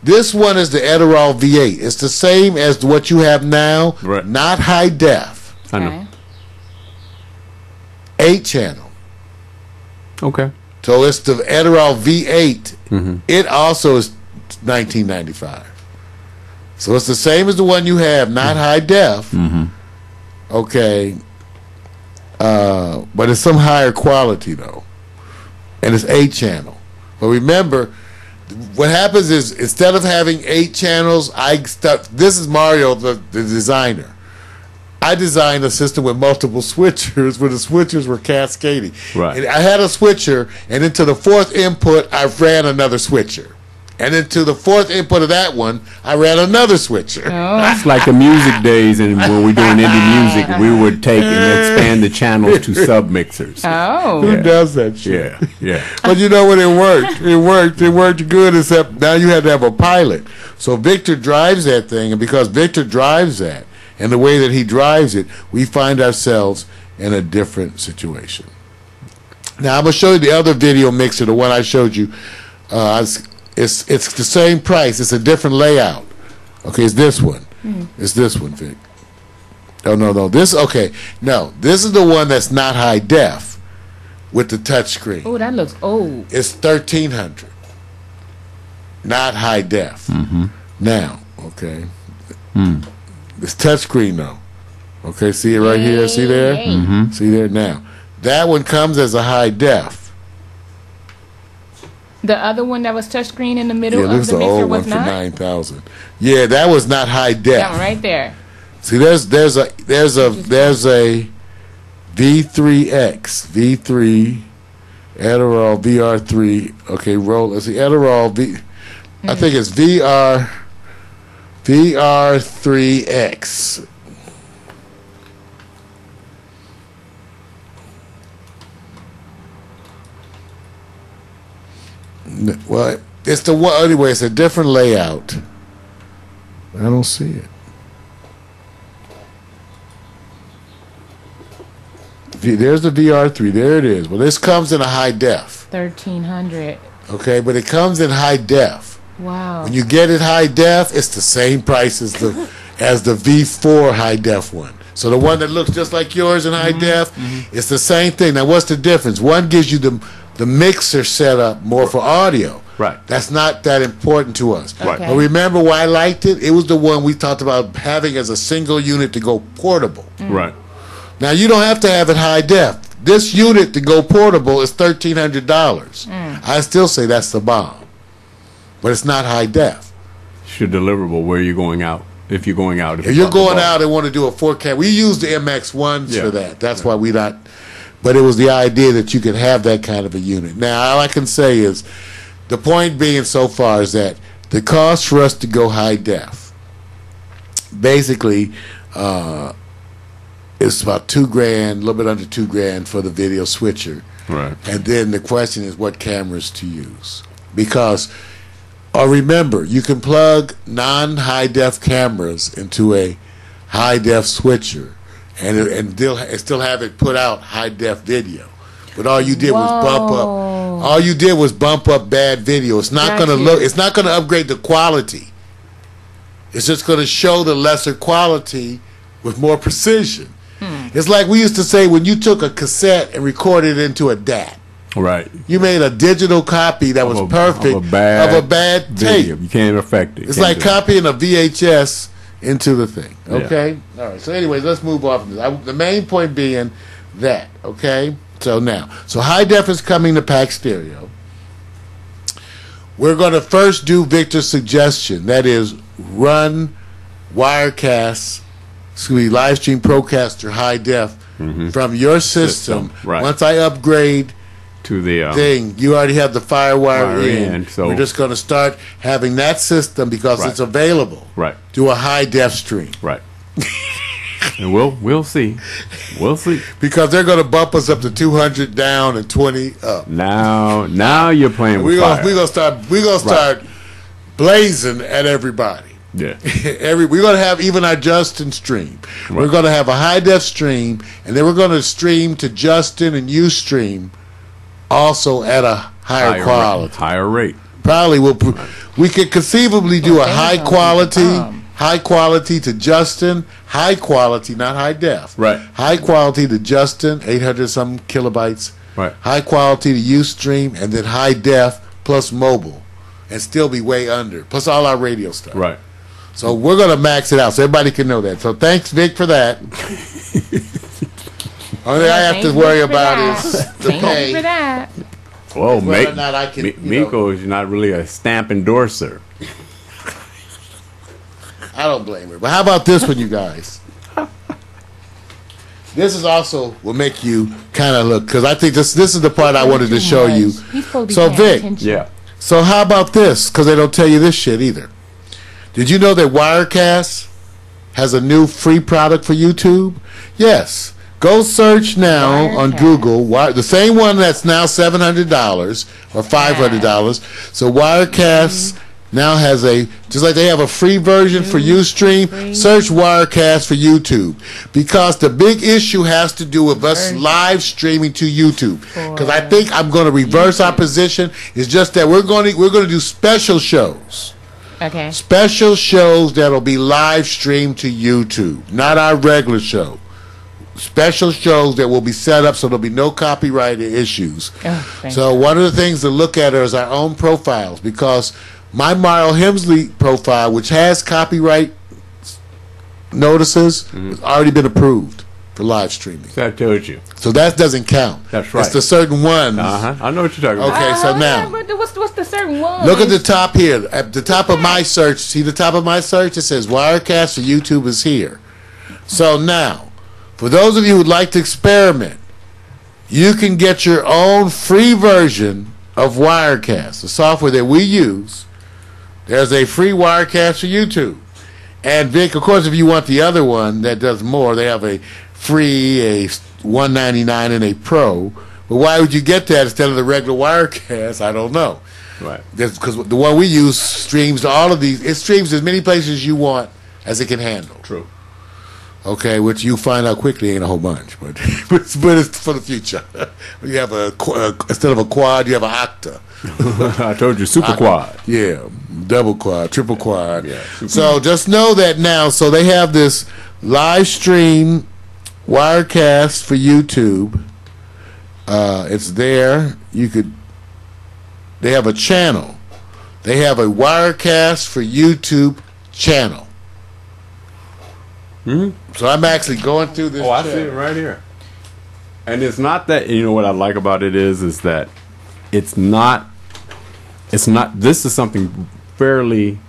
This one is the Adderall V8. It's the same as what you have now, Right. not high def. I Okay. know. 8-channel. Okay. So it's the Adderall V8. Mm-hmm. It also is $19.95. So it's the same as the one you have, not high def. Mm-hmm. Okay. But it's some higher quality though, and it's 8-channel. But remember, what happens is instead of having 8 channels, this is Mario, the designer. I designed a system with multiple switchers where the switchers were cascading. Right. And I had a switcher, and into the 4th input, I ran another switcher. And into the 4th input of that one, I ran another switcher. It's like the music days, and when we're doing indie music, we would take and expand the channels to submixers. Oh. Who does that shit? Yeah. But you know what? It worked. It worked good, except now you had to have a pilot. So Victor drives that thing, and because Victor drives that, and the way that he drives it, we find ourselves in a different situation. Now, I'm going to show you the other video mixer, the one I showed you. It's the same price. It's a different layout. Okay, it's this one. It's this one, Vic. Oh, no. This is the one that's not high def with the touch screen. Oh, that looks old. It's 1300. Not high def. Now, okay. It's touchscreen though. Okay, see it right here? See there? See there? Now, that one comes as a high def. The other one that was touchscreen in the middle Yeah, of this is the the mixer old one was for not? 9,000. Yeah, that was not high def. That one right there. See, there's a V3X, V3, Adderall VR3. Okay, roll. Let's see, Adderall I think it's VR3X. Well, it's the one anyway. It's a different layout. I don't see it. There's the VR3. There it is. Well, this comes in a high def. 1300. Okay, but it comes in high def. Wow. When you get it high def, it's the same price as the V4 high def one. So the one that looks just like yours in high def, it's the same thing. Now, what's the difference? One gives you the mixer setup more for audio. Right. That's not that important to us. Right. But remember why I liked it? It was the one we talked about having as a single unit to go portable. Right. Now, you don't have to have it high def. This unit to go portable is $1,300. I still say that's the bomb. But it's not high def. Should deliverable where you're going out. If you're going out. If you're going out and want to do a 4K, we use the MX1s for that. That's why we not. But it was the idea that you could have that kind of a unit. Now, all I can say is, the point being so far is that the cost for us to go high def, basically, it's about $2,000, a little bit under $2,000 for the video switcher. Right. And then the question is what cameras to use. Because, remember, you can plug non-high def cameras into a high def switcher and still have it put out high def video. But all you did was bump up. All you did was bump up bad video. It's not going to look. It's not going to upgrade the quality. It's just going to show the lesser quality with more precision. It's like we used to say when you took a cassette and recorded it into a DAT. Right. You made a digital copy that was perfect of a bad tape. Video. You can't affect it. It's like copying a VHS into the thing. Okay? Yeah. All right. So anyways, let's move off of this. The main point being that, okay? So high def is coming to PAX Stereo. We're going to first do Victor's suggestion. That is, run Wirecast, Livestream Procaster high def from your system. Right. Once I upgrade to the thing, you already have the FireWire in. So we're just going to start having that system because it's available. Right. Do a high def stream. Right. And we'll see. We'll see. Because they're going to bump us up to 200 down and 20 up. Now you're playing with fire. We're gonna start blazing at everybody. Yeah. We're going to have even our Justin stream. Right. We're going to have a high def stream, and then we're going to stream to Justin and Ustream also at a higher quality. Higher rate. Probably we could conceivably do a high quality to Justin, high quality, not high def. Right. High quality to Justin, 800 some kilobytes. Right. High quality to Ustream, and then high def plus mobile, and still be way under. Plus all our radio stuff. Right. So we're gonna max it out so everybody can know that. So thanks, Vic, for that. Only thing I have to worry about is the pay. Thank you for that. Well, whether or not I can, you know- Miko is not really a stamp endorser. I don't blame her. But how about this one, you guys? This is also will make you kind of look, because I think this is the part I wanted to show you. He's supposed to be So paying Vic, attention. Yeah. so how about this? Because they don't tell you this shit either. Did you know that Wirecast has a new free product for YouTube? Yes. Go search now on Wirecast. Google. The same one that's now $700 or $500. So Wirecast now has just like they have a free version for Ustream, search Wirecast for YouTube. Because the big issue has to do with us live streaming to YouTube. Because I think I'm going to reverse our position. It's just that we're going to do special shows. Okay. Special shows that'll be live streamed to YouTube, not our regular show. Special shows that will be set up so there'll be no copyright issues. Oh, thank So one of the things to look at is our own profiles, because my Mario Hemsley profile, which has copyright notices, has already been approved for live streaming. I told you. So that doesn't count. That's right. It's the certain ones. I know what you're talking about. Okay, so now. What's the certain one? Look at the top here. At the top of my search, see the top of my search? It says Wirecast for YouTube is here. So now, for those of you who'd like to experiment, you can get your own free version of Wirecast, the software that we use. There's a free Wirecast for YouTube. And Vic, of course, if you want the other one that does more, they have a free, a $199, and a Pro. But why would you get that instead of the regular Wirecast? I don't know. Right. Because the one we use streams to all of these. It streams as many places as you want as it can handle. True. Okay, which you find out quickly ain't a whole bunch, but but it's for the future. You have instead of a quad, you have an octa. I told you, super quad. Yeah, double quad, triple quad. Yeah, so just know that now. So they have this live stream Wirecast for YouTube. It's there. They have a channel. They have a Wirecast for YouTube channel. So I'm actually going through this. Oh, I see it right here. And it's not that, you know what I like about it is that it's not, this is something fairly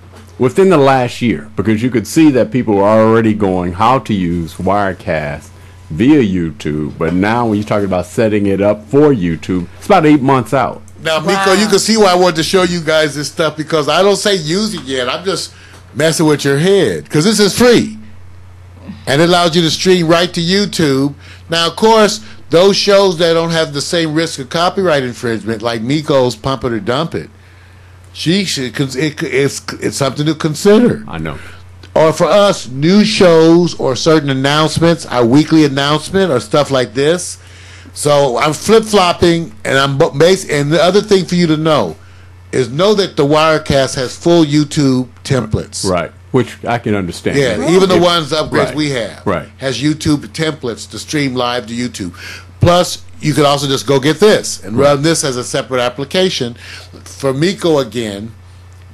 within the last year, because you could see that people are already going how to use Wirecast via YouTube, but now when you're talking about setting it up for YouTube, it's about 8 months out. Now, Miko, you can see why I wanted to show you guys this stuff, because I don't say use it yet. I'm just messing with your head, because this is free. And it allows you to stream right to YouTube. Now, of course, those shows that don't have the same risk of copyright infringement, like Miko's Pump It or Dump It, it's something to consider. I know. Or for us, new shows or certain announcements, our weekly announcement or stuff like this. So I'm flip-flopping, and and the other thing for you to know is that the Wirecast has full YouTube templates. Right. Which I can understand. Yeah, even the ones upgrades right. we have Right. has YouTube templates to stream live to YouTube. Plus, you could also just go get this and run this as a separate application. For Miko, again,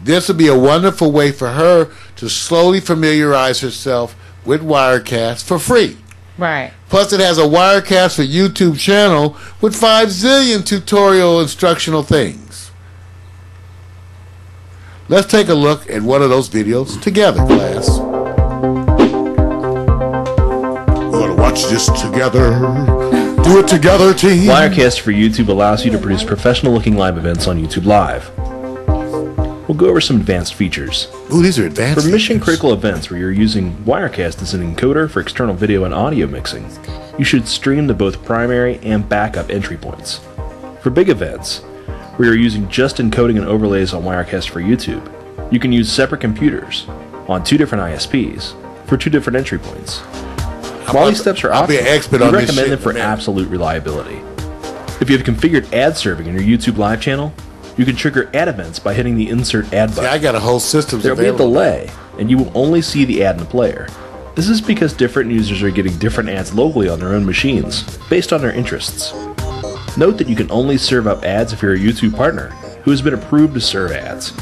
this would be a wonderful way for her to slowly familiarize herself with Wirecast for free. Right. Plus, it has a Wirecast for YouTube channel with 5 zillion tutorial instructional things. Let's take a look at one of those videos together, class. We're going to watch this together. Do it together, team. Wirecast for YouTube allows you to produce professional-looking live events on YouTube Live. We'll go over some advanced features. Ooh, these are advanced For mission features. critical events where you're using Wirecast as an encoder for external video and audio mixing, you should stream to both primary and backup entry points. For big events, where you're using just encoding and overlays on Wirecast for YouTube, you can use separate computers on 2 different ISPs for 2 different entry points. While these steps are I'll be optional, an expert we on this recommend shit, them for man. absolute reliability. If you have configured ad serving in your YouTube Live channel, you can trigger ad events by hitting the Insert Ad button. Yeah, I got a whole system There will be a available. delay, and you will only see the ad in the player. This is because different users are getting different ads locally on their own machines, based on their interests. Note that you can only serve up ads if you're a YouTube partner who has been approved to serve ads.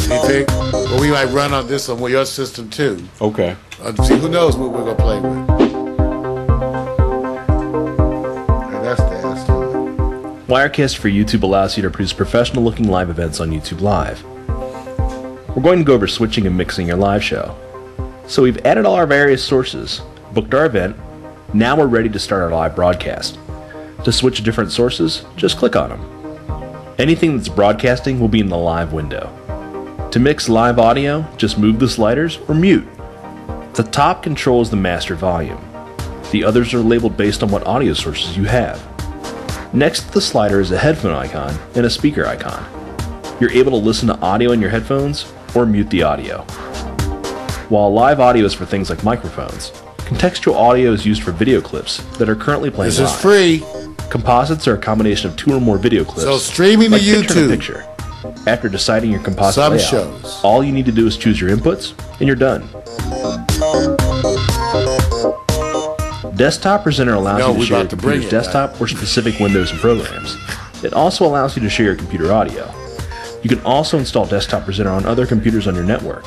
You think? Well, we might run on this on your system too. Okay. See, who knows what we're gonna play with? And that's the ass. Wirecast for YouTube allows you to produce professional-looking live events on YouTube Live. We're going to go over switching and mixing your live show. So we've added all our various sources, booked our event, now we're ready to start our live broadcast. To switch to different sources, just click on them. Anything that's broadcasting will be in the live window. To mix live audio, just move the sliders or mute. The top controls the master volume. The others are labeled based on what audio sources you have. Next to the slider is a headphone icon and a speaker icon. You're able to listen to audio in your headphones or mute the audio. While live audio is for things like microphones, contextual audio is used for video clips that are currently playing This live. is free. Composites are a combination of 2 or more video clips. So streaming like to picture YouTube. picture. After deciding your composite Some layout, shows. all you need to do is choose your inputs and you're done. Desktop Presenter allows you to we're share your about to bring computer's it desktop or specific windows and programs. It also allows you to share your computer audio. You can also install Desktop Presenter on other computers on your network.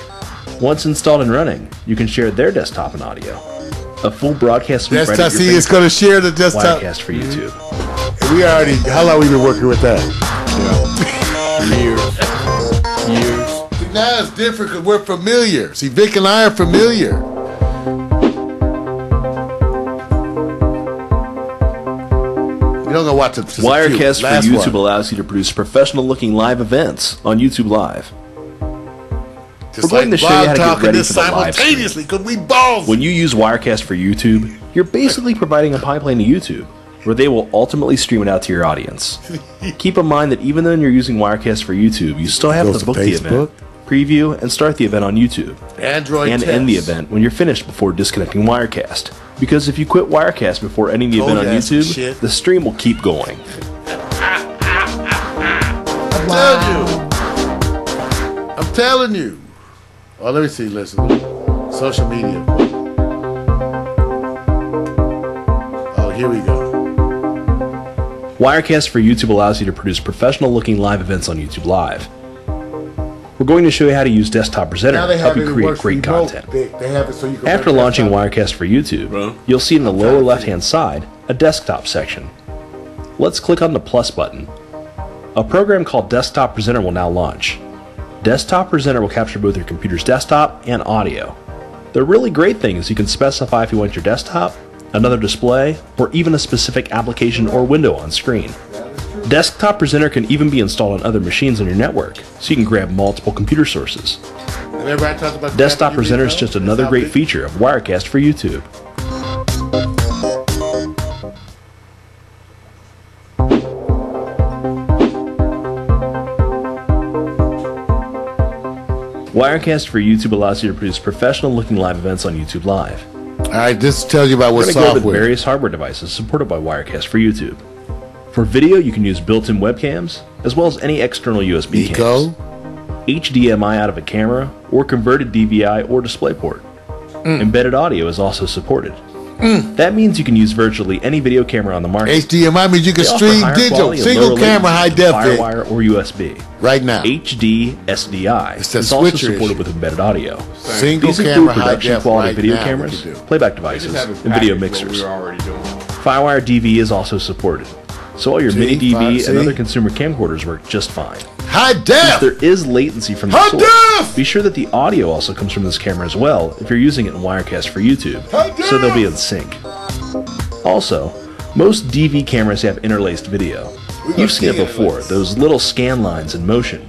Once installed and running, you can share their desktop and audio. A full broadcast suite right Desktop, at your see, it's going to share the desktop. Wirecast for YouTube. We already, how long we been working with that? Years. Now it's different because we're familiar. See, Vic and I are familiar. You don't know what to Wirecast for Last YouTube one. allows you to produce professional-looking live events on YouTube Live. Just We're going to show you how to get talking ready this for the live stream. simultaneously because we balls. When you use Wirecast for YouTube, you're basically providing a pipeline to YouTube, where they will ultimately stream it out to your audience. Keep in mind that even though you're using Wirecast for YouTube, you still have Goes to to book the event, preview, and start the event on YouTube, Android and test. end the event when you're finished before disconnecting Wirecast. Because if you quit Wirecast before ending the Told event on you that some YouTube, shit. the stream will keep going. I'm telling you. Oh, let me see. Listen. Social media. Oh, here we go. Wirecast for YouTube allows you to produce professional-looking live events on YouTube Live. We're going to show you how to use Desktop Presenter Now to they help have you it create works great remote. content. They have it so you can After work launching desktop. Wirecast for YouTube, Bro. you'll see in the lower left-hand side a desktop section. Let's click on the plus button. A program called Desktop Presenter will now launch. Desktop Presenter will capture both your computer's desktop and audio. The really great thing is you can specify if you want your desktop, another display, or even a specific application or window on screen. Desktop Presenter can even be installed on other machines on your network, so you can grab multiple computer sources. Remember I talked about Desktop grabbing Presenter is your just phone? another That's great how feature of Wirecast for YouTube. Wirecast for YouTube allows you to produce professional-looking live events on YouTube Live. All right, this tells you about We're what going to go over the software. various hardware devices supported by Wirecast for YouTube. For video, you can use built-in webcams, as well as any external USB Nico. cams, HDMI out of a camera, or converted DVI or DisplayPort. Embedded audio is also supported. That means you can use virtually any video camera on the market. HDMI means you can They offer stream higher digital, quality and single lower camera, high latency def with it FireWire or USB. right now. HD SDI It's the is also switcher supported issue. with embedded audio. Single These include camera, high production def quality right video now, cameras, we can do. playback Just devices, have a and video package, what mixers. we're already doing. FireWire DV is also supported, so all your See, mini DV see? and other consumer camcorders work just fine. High Since def. there is latency from the High source, def! be sure that the audio also comes from this camera as well if you're using it in Wirecast for YouTube, High so they'll be def! in sync. Also, most DV cameras have interlaced video. You've seen it before, those little scan lines in motion.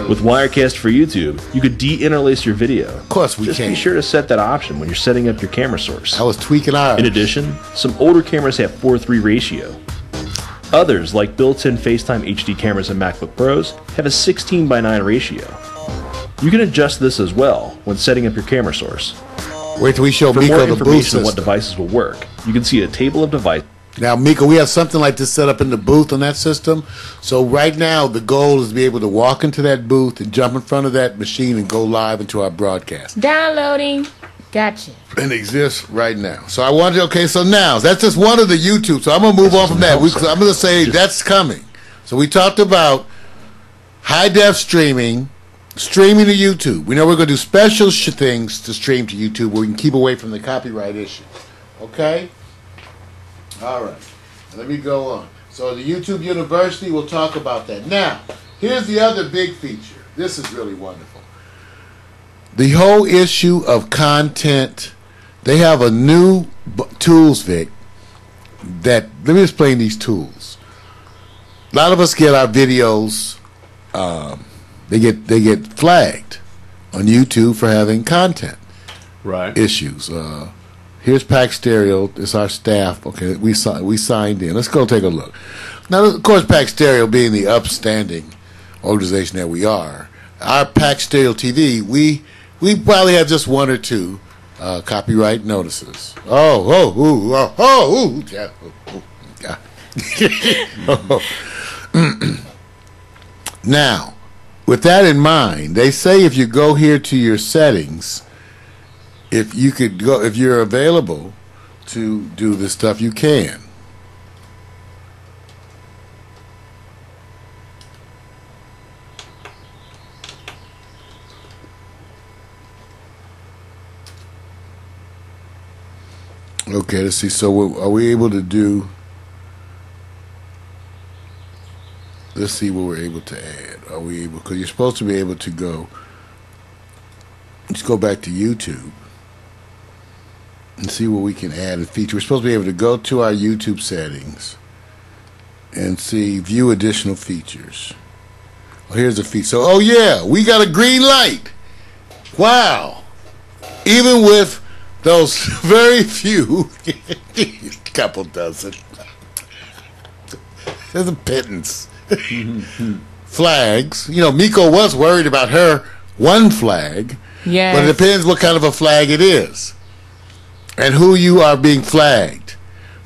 With Wirecast for YouTube, you could de-interlace your video. Of course we Just can. be sure to set that option when you're setting up your camera source. I was tweaking ours. In addition, some older cameras have 4:3 ratio. Others, like built-in FaceTime HD cameras and MacBook Pros, have a 16:9 ratio. You can adjust this as well when setting up your camera source. Wait till we show For Miko more the booth information on what system. devices will work, you can see a table of devices. Now, Miko, we have something like this set up in the booth on that system. So right now, the goal is to be able to walk into that booth and jump in front of that machine and go live into our broadcast. Downloading. Gotcha. And it exists right now. So I wanted, okay, so now, that's just one of the YouTube. So I'm going to move on from that. I'm going to say that's coming. So we talked about high def streaming to YouTube. We know we're going to do special things to stream to YouTube where we can keep away from the copyright issue. Okay? All right. Let me go on. So the YouTube University will talk about that. Now, here's the other big feature. This is really wonderful. The whole issue of content, they have a new tools, Vic, that, let me explain these tools. A lot of us get our videos, they get flagged on YouTube for having content issues. Here's Pack Stereo. It's our staff. Okay, we signed in. Let's go take a look. Now, of course, Pack Stereo being the upstanding organization that we are, our Pack Stereo TV, we probably have just one or two copyright notices. Now, with that in mind, they say if you go here to your settings, if you're available to do this stuff, you can. Okay, let's see. So are we able to do... Let's see what we're able to add. Are we able... Because you're supposed to be able to go... Let's go back to YouTube and see what we can add and feature. We're supposed to be able to go to our YouTube settings and see View Additional Features. Oh, here's a feature. So, oh yeah, we got a green light. Wow. Even with those very few, couple dozen, there's a pittance. Flags. You know, Miko was worried about her one flag. Yes. But it depends what kind of a flag it is and who you are being flagged.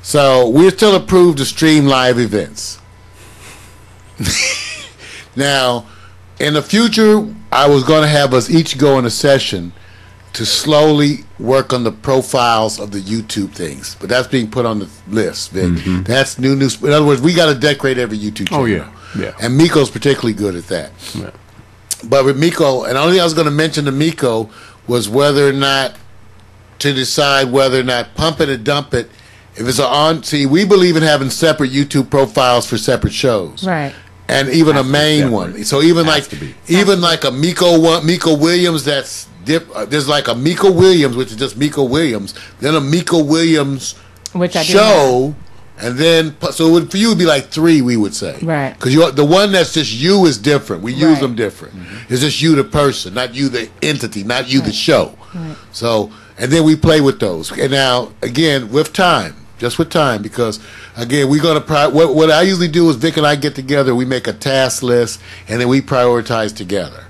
So we're still approved to stream live events. Now, in the future, I was going to have us each go in a session to slowly work on the profiles of the YouTube things. But that's being put on the list, Vic. Mm-hmm. That's new. In other words, we got to decorate every YouTube channel. Oh, yeah. Yeah. And Miko's particularly good at that. Yeah. But with Miko, and the only thing I was going to mention to Miko was whether or not to decide whether or not pump it or dump it. If it's see, we believe in having separate YouTube profiles for separate shows. Right. And even a main one. So even like a Miko Williams, that's there's like a Miko Williams, which is just Miko Williams, then a Miko Williams show, and then so for you it would be like 3, we would say, right? Because the one that's just you is different. We use them different. Mm-hmm. It's just you the person, not you the entity, not you the show. Right. So and then we play with those. And now again with time. Just with time, because again, we're gonna what I usually do is Vic and I get together, we make a task list, and then we prioritize together.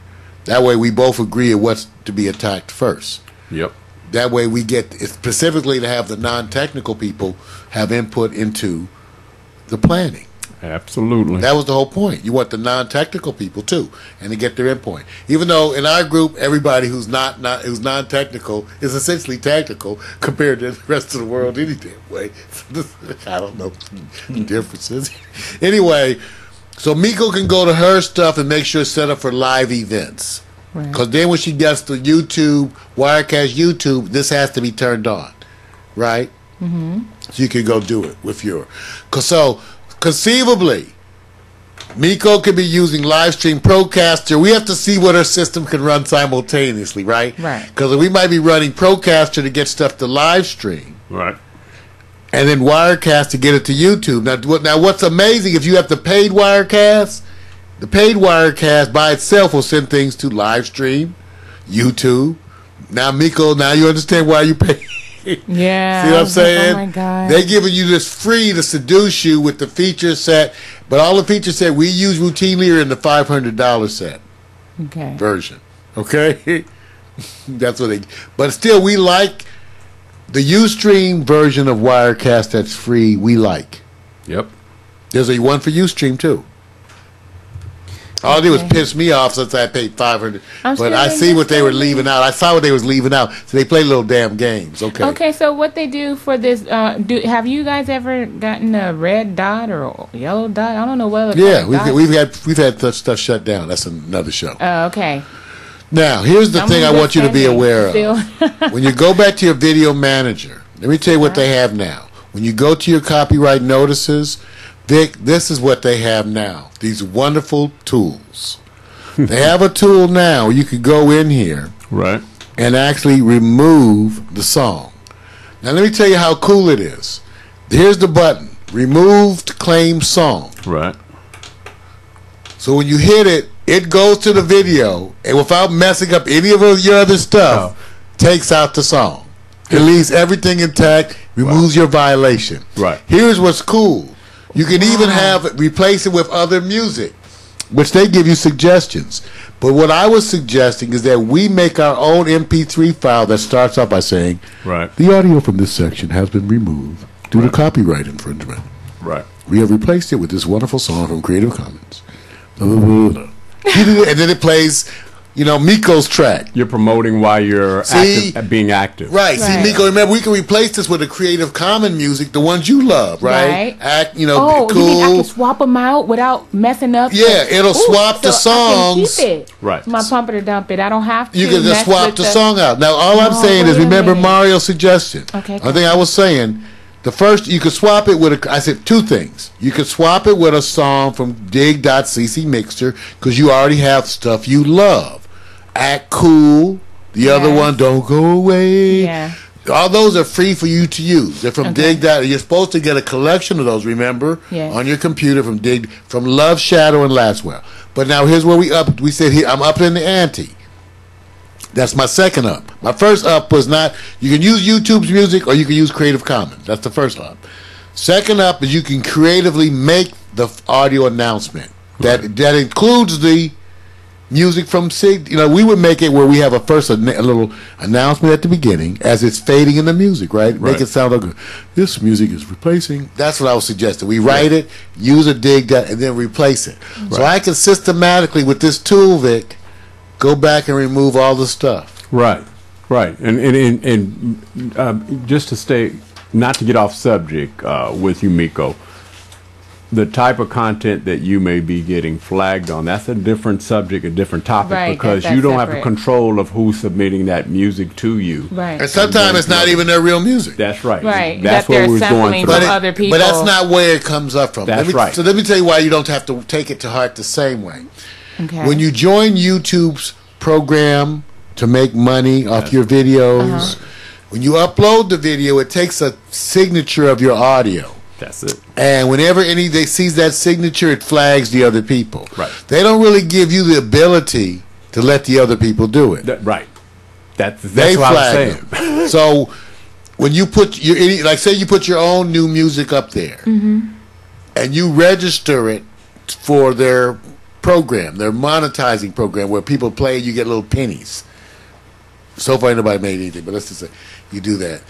That way, we both agree on what's to be attacked first. Yep. That way, we get specifically to have the non-technical people have input into the planning. Absolutely. That was the whole point. You want the non-technical people too, and to get their input. Even though in our group, everybody who's who's non-technical is essentially technical compared to the rest of the world any damn way. I don't know the differences. Anyway, so Miko can go to her stuff and make sure it's set up for live events. Because then when she gets to YouTube, Wirecast YouTube, this has to be turned on, right? Mm-hmm. So you can go do it with your. So conceivably, Miko could be using Livestream Procaster. We have to see what her system can run simultaneously, right? Right. Because we might be running Procaster to get stuff to Livestream. Right. And then Wirecast to get it to YouTube. Now what's amazing, if you have the paid Wirecast, the paid Wirecast by itself will send things to Livestream, YouTube. Now, Miko, now you understand why you pay. Yeah. See what I'm saying? Oh my God. They're giving you this free to seduce you with the feature set, but all the feature set we use routinely are in the $500 set version. Okay? That's what they. But still, we like the Ustream version of Wirecast that's free. We like. Yep. There's a one for Ustream too. All they did was piss me off since I paid $500. But I see what they were leaving out. I saw what they was leaving out. So they play little damn games. Okay. Okay. So what they do for this? Have you guys ever gotten a red dot or a yellow dot? I don't know what. Yeah, we've had such stuff shut down. That's another show. Oh, okay. Now here's the thing I want you to be aware of. When you go back to your video manager, let me tell you what they have now. When you go to your copyright notices, Vic, this is what they have now. These wonderful tools. They have a tool now. You could go in here Right. and actually remove the song. Now let me tell you how cool it is. Here's the button. Removed claim song. Right. So when you hit it, it goes to the video and without messing up any of your other stuff, takes out the song. It leaves everything intact, removes your violation. Right. Here's what's cool. You can even replace it with other music, which they give you suggestions. But what I was suggesting is that we make our own MP3 file that starts off by saying, Right. the audio from this section has been removed due to copyright infringement. Right. We have replaced it with this wonderful song from Creative Commons. Blah, blah, blah, blah. And then it plays, Miko's track. You're promoting while you're being active. Right. See, Right. Miko, remember, we can replace this with the Creative Commons music, the ones you love, right? Right. Cool. You mean I can swap them out without messing up? Yeah, it'll swap the so I can songs. keep it. Right. My pump it or dump it. I don't have to. You can just mess swap with the song out. Now, all I'm Oh, saying is, wait a remember minute. Mario's suggestion. Okay, I think I was saying, the first, you could swap it with I said two things. You could swap it with a song from dig.cc Mixer, because you already have stuff you love. Act Cool. The other Yes. one, Don't Go Away. Yeah. All those are free for you to use. They're from Okay. Dig. You're supposed to get a collection of those, remember? Yes. On your computer from Love, Shadow, and Laswell. But now here's where we said here, I'm upping the ante. That's my second up. My first up was not, you can use YouTube's music or you can use Creative Commons. That's the first up. Second up is you can creatively make the audio announcement. That includes the music from Sig. We would make it where we have a little announcement at the beginning as it's fading in the music, right? Make it sound like this music is replacing. That's what I was suggesting. We write it, use a dig that, and then replace it. So I can systematically, with this tool, Vic, go back and remove all the stuff. Right. Right. And just to stay, not to get off subject with you, Miko, the type of content that you may be getting flagged on, that's a different subject, a different topic, Right, because that's you don't have separate. control of who's submitting that music to you. Right. And sometimes it's not even their real music. That's right. Right, That's that what they're we was going sampling through. from other people. But that's not where it comes up from. That's right. So let me tell you why you don't have to take it to heart the same way. Okay. When you join YouTube's program to make money off your videos, when you upload the video, it takes a signature of your audio. That's it. And whenever they sees that signature, it flags the other people. Right. They don't really give you the ability to let the other people do it. Right. That's They what I was flag saying. them. So when you put say you put your own new music up there, and you register it for their program, their monetizing program, where people play, you get little pennies. So far, nobody made anything, but let's just say you do that.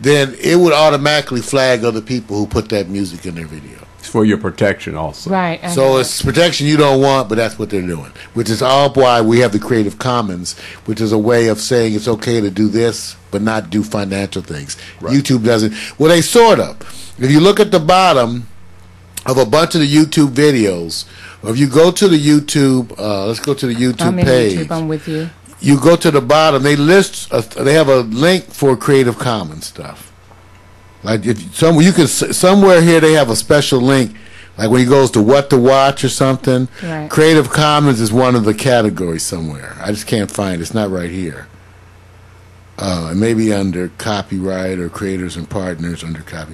Then it would automatically flag other people who put that music in their video. It's for your protection also. Right. I So know. it's protection you don't want, but that's what they're doing. Which is all why we have the Creative Commons, which is a way of saying it's okay to do this, but not do financial things. YouTube doesn't. Well, they sort of. If you look at the bottom of a bunch of the YouTube videos, or if you go to the YouTube, let's go to the YouTube I'm in page. YouTube. I'm with you. You go to the bottom. They list. They have a link for Creative Commons stuff. Like somewhere here they have a special link. Like when he goes to what to watch or something. Right. Creative Commons is one of the categories somewhere. I just can't find it. It's not right here. It may be under copyright or creators and partners under copy.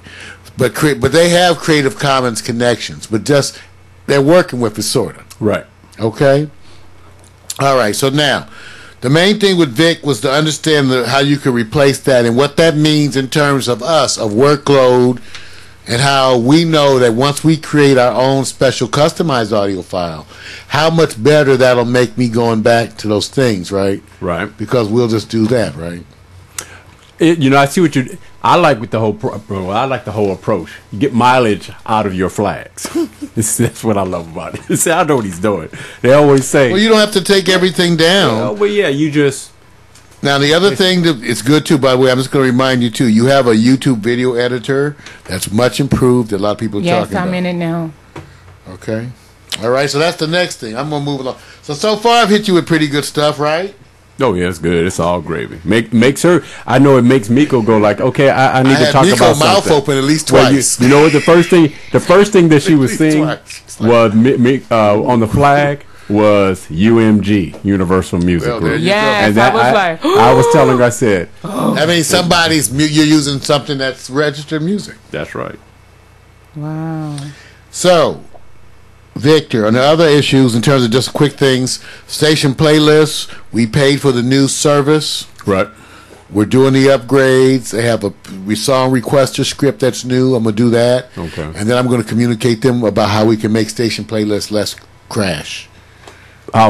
But they have Creative Commons connections. But just they're working with it sort of. Right. Okay. All right. So now, the main thing with Vic was to understand how you could replace that and what that means in terms of us, of workload, and how we know that once we create our own special customized audio file, how much better that'll make me going back to those things, right? Right. Because we'll just do that, right? I see what you. I like with the whole. I like the whole approach. You get mileage out of your flags. That's what I love about it. See, I know what he's doing. They always say. Well, you don't have to take everything down. Well, yeah, you just. Now, the other thing that it's good too, by the way, I'm just going to remind you too, you have a YouTube video editor that's much improved that a lot of people are Yes, talking I'm about. in it now. Okay. All right, so that's the next thing. I'm going to move along. So far I've hit you with pretty good stuff, right? Oh yeah, it's good. It's all gravy. Makes her. I know it makes Miko go like, okay, I need to talk Miko about mouth something. open at least Well, twice. you know what? The first thing that she was At least seeing twice. was on the flag was UMG, Universal Music Well, there Group. you Yes, And that, I was like, I was telling her, I said, I mean, you're using something that's registered music. that's right. wow. So, Victor, on the other issues, in terms of just quick things, station playlists, we paid for the new service. Right. We're doing the upgrades. They have a song requester script that's new. I'm going to do that. Okay. And then I'm going to communicate them about how we can make station playlists less crash.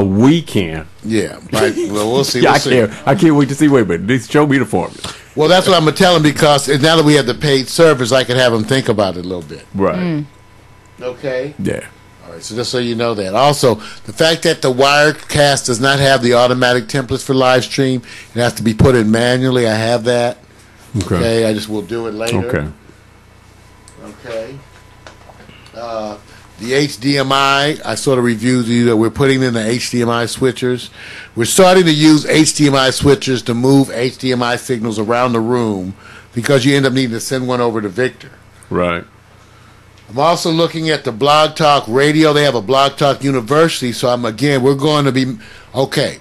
We can. Yeah. Well, we'll see. Yeah, We'll see. I can't wait to see. Wait, but show me the formula. Well, that's what I'm going to tell them, because now that we have the paid service, I can have them think about it a little bit. Right. Okay. Yeah. All right, so just so you know that. Also, the fact that the Wirecast does not have the automatic templates for live stream, it has to be put in manually. I have that. Okay, I just will do it later. Okay. Okay. The HDMI, I sort of reviewed you that we're putting in the HDMI switchers. We're starting to use HDMI switchers to move HDMI signals around the room, because you end up needing to send one over to Victor. Right. I'm also looking at the Blog Talk Radio. They have a Blog Talk University, so we're going to be, okay.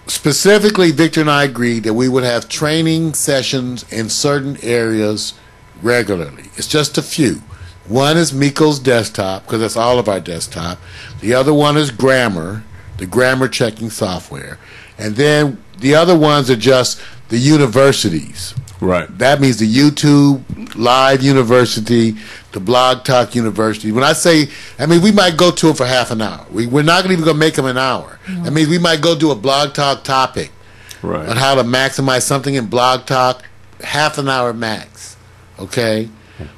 Specifically, Victor and I agreed that we would have training sessions in certain areas regularly. It's just a few. One is Miko's desktop, because that's all of our desktop. The other one is grammar, the grammar checking software. And then the other ones are just the universities. Right. That means the YouTube Live University, the Blog Talk University. When I say, we might go to it for half an hour. We're not even going to make them an hour. That means we might go do a Blog Talk topic Right. on how to maximize something in Blog Talk, half an hour max. Okay?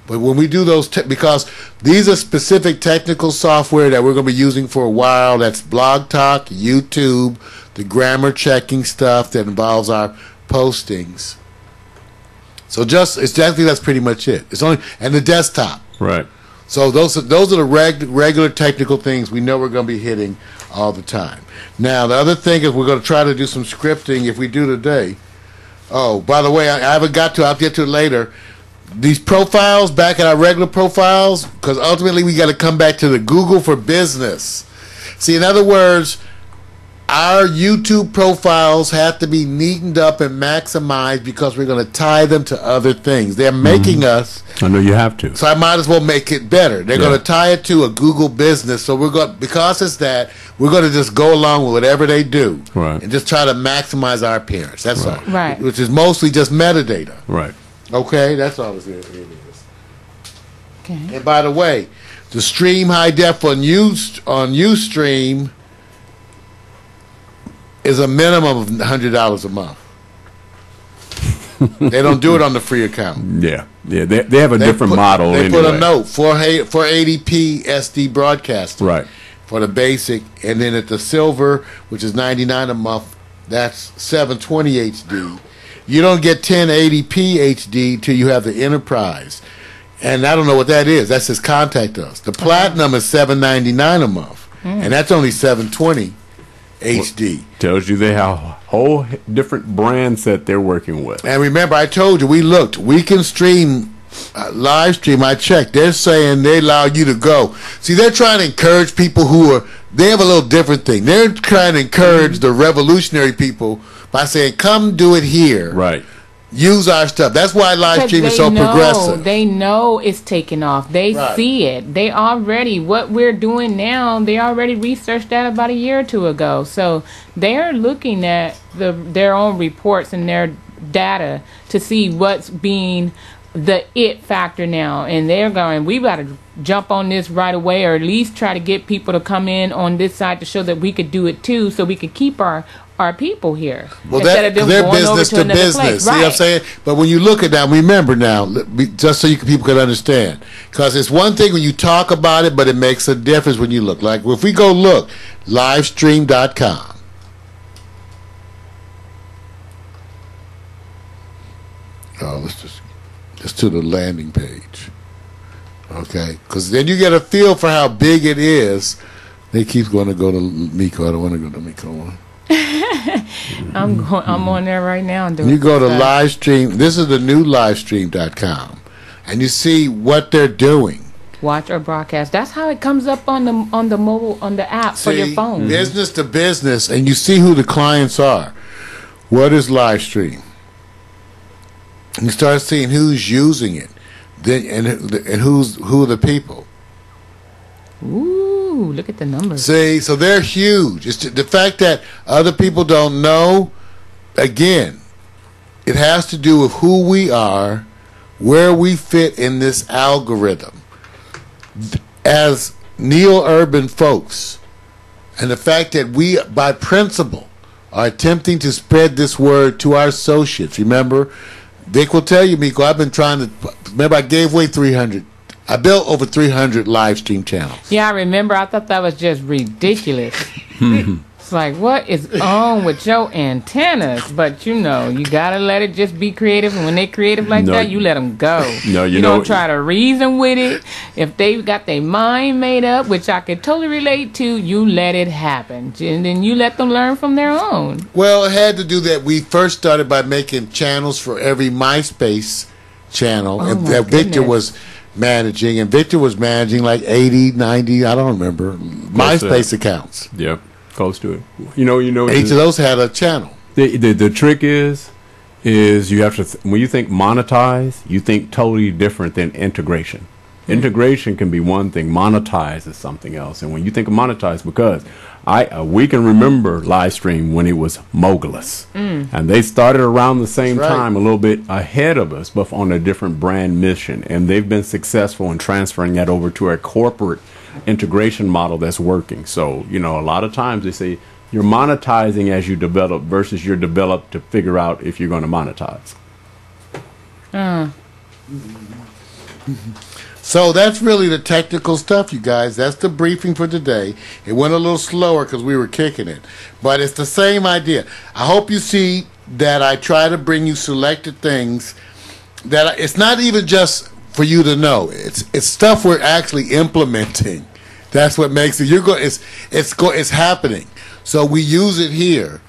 But when we do those, because these are specific technical software that we're going to be using for a while, that's Blog Talk, YouTube, the grammar checking stuff that involves our postings. So that's pretty much it. It's only, and the desktop. Right. So those are the regular technical things we know we're going to be hitting all the time. Now, the other thing is we're going to try to do some scripting if we do today. Oh, by the way, I haven't got to, I'll get to it later. These profiles, back at our regular profiles, because ultimately we got to come back to the Google for Business. See, in other words, our YouTube profiles have to be neatened up and maximized, because we're going to tie them to other things. They're making us. I know you have to. So I might as well make it better. They're going to tie it to a Google Business. So because it's that, we're going to just go along with whatever they do. Right. And just try to maximize our appearance. That's all. Right. Which is mostly just metadata. Right. Okay, that's all it is. Okay. And by the way, to stream high def on Ustream is a minimum of $100 a month. They don't do it on the free account. Yeah. Yeah. They have a different model. They anyway. put a note for 480p SD broadcasting. Right. For the basic, and then at the silver, which is $99 a month, that's 720 HD. You don't get 1080p HD till you have the enterprise, and I don't know what that is. That says contact us. The platinum is $799 a month, and that's only 720 HD. Tells you they have a whole different brand set they're working with. And remember, I told you, we can stream, live stream. I checked. They're saying they allow you to go. See, they're trying to encourage people they have a little different thing. They're trying to encourage the revolutionary people by saying, come do it here. Right. Use our stuff. That's why live stream is so progressive. They know it's taking off. They see it. They already, what we're doing now, they already researched that about a year or two ago. So they're looking at their own reports and their data to see what's being the it factor now. And they're going, we got to jump on this right away, or at least try to get people to come in on this side to show that we could do it too, so we could keep our people here. Well, instead of them they're going over business to to another business. place. See what I'm saying? But when you look at that, remember now, just so people can understand, because it's one thing when you talk about it, but it makes a difference when you look. Like if we go look, livestream.com. Oh, let's to the landing page. Okay? Because then you get a feel for how big it is. They keep going to go to Miko. I don't want to go to Miko one. I'm on there right now and doing You go to stuff. Livestream. This is the new Livestream.com, and you see what they're doing. Watch or broadcast. That's how it comes up on the mobile on the app for your phone. Business to business, and you see who the clients are. What is Livestream? You start seeing who's using it, then and who are the people. Ooh, look at the numbers. See, so they're huge. It's the fact that other people don't know. Again, it has to do with who we are, where we fit in this algorithm. As neo-urban folks, and the fact that we, by principle, are attempting to spread this word to our associates. Remember, Vic will tell you, Miko, I've been trying to, remember I gave away 300. I built over 300 live stream channels. Yeah, I remember. I thought that was just ridiculous. It's like, what is on with your antennas? But you know, you gotta let it just be creative. And when they're creative like that, you let them go. No, you don't try to reason with it. If they've got their mind made up, which I could totally relate to, you let it happen, and then you let them learn from their own. Well, it had to do that. We first started by making channels for every MySpace channel, Oh, and my that Victor goodness. was managing, and Victor was managing like 80, 90, I don't remember, MySpace accounts. Yep, close to it. You know. Each of those had a channel. The trick is you have to when you think monetize, you think totally different than integration. Integration can be one thing, monetize is something else. And when you think of monetize, because we can remember Livestream when it was Mogulus, and they started around the same That's right. time, a little bit ahead of us, but on a different brand mission, and they've been successful in transferring that over to a corporate integration model that's working. So a lot of times they say you're monetizing as you develop versus you're developed to figure out if you're going to monetize. So that's really the technical stuff, you guys. That's the briefing for today. It went a little slower because we were kicking it. But it's the same idea. I hope you see that I try to bring you selected things that it's not even just for you to know. It's stuff we're actually implementing. That's what makes it. It's happening. So we use it here.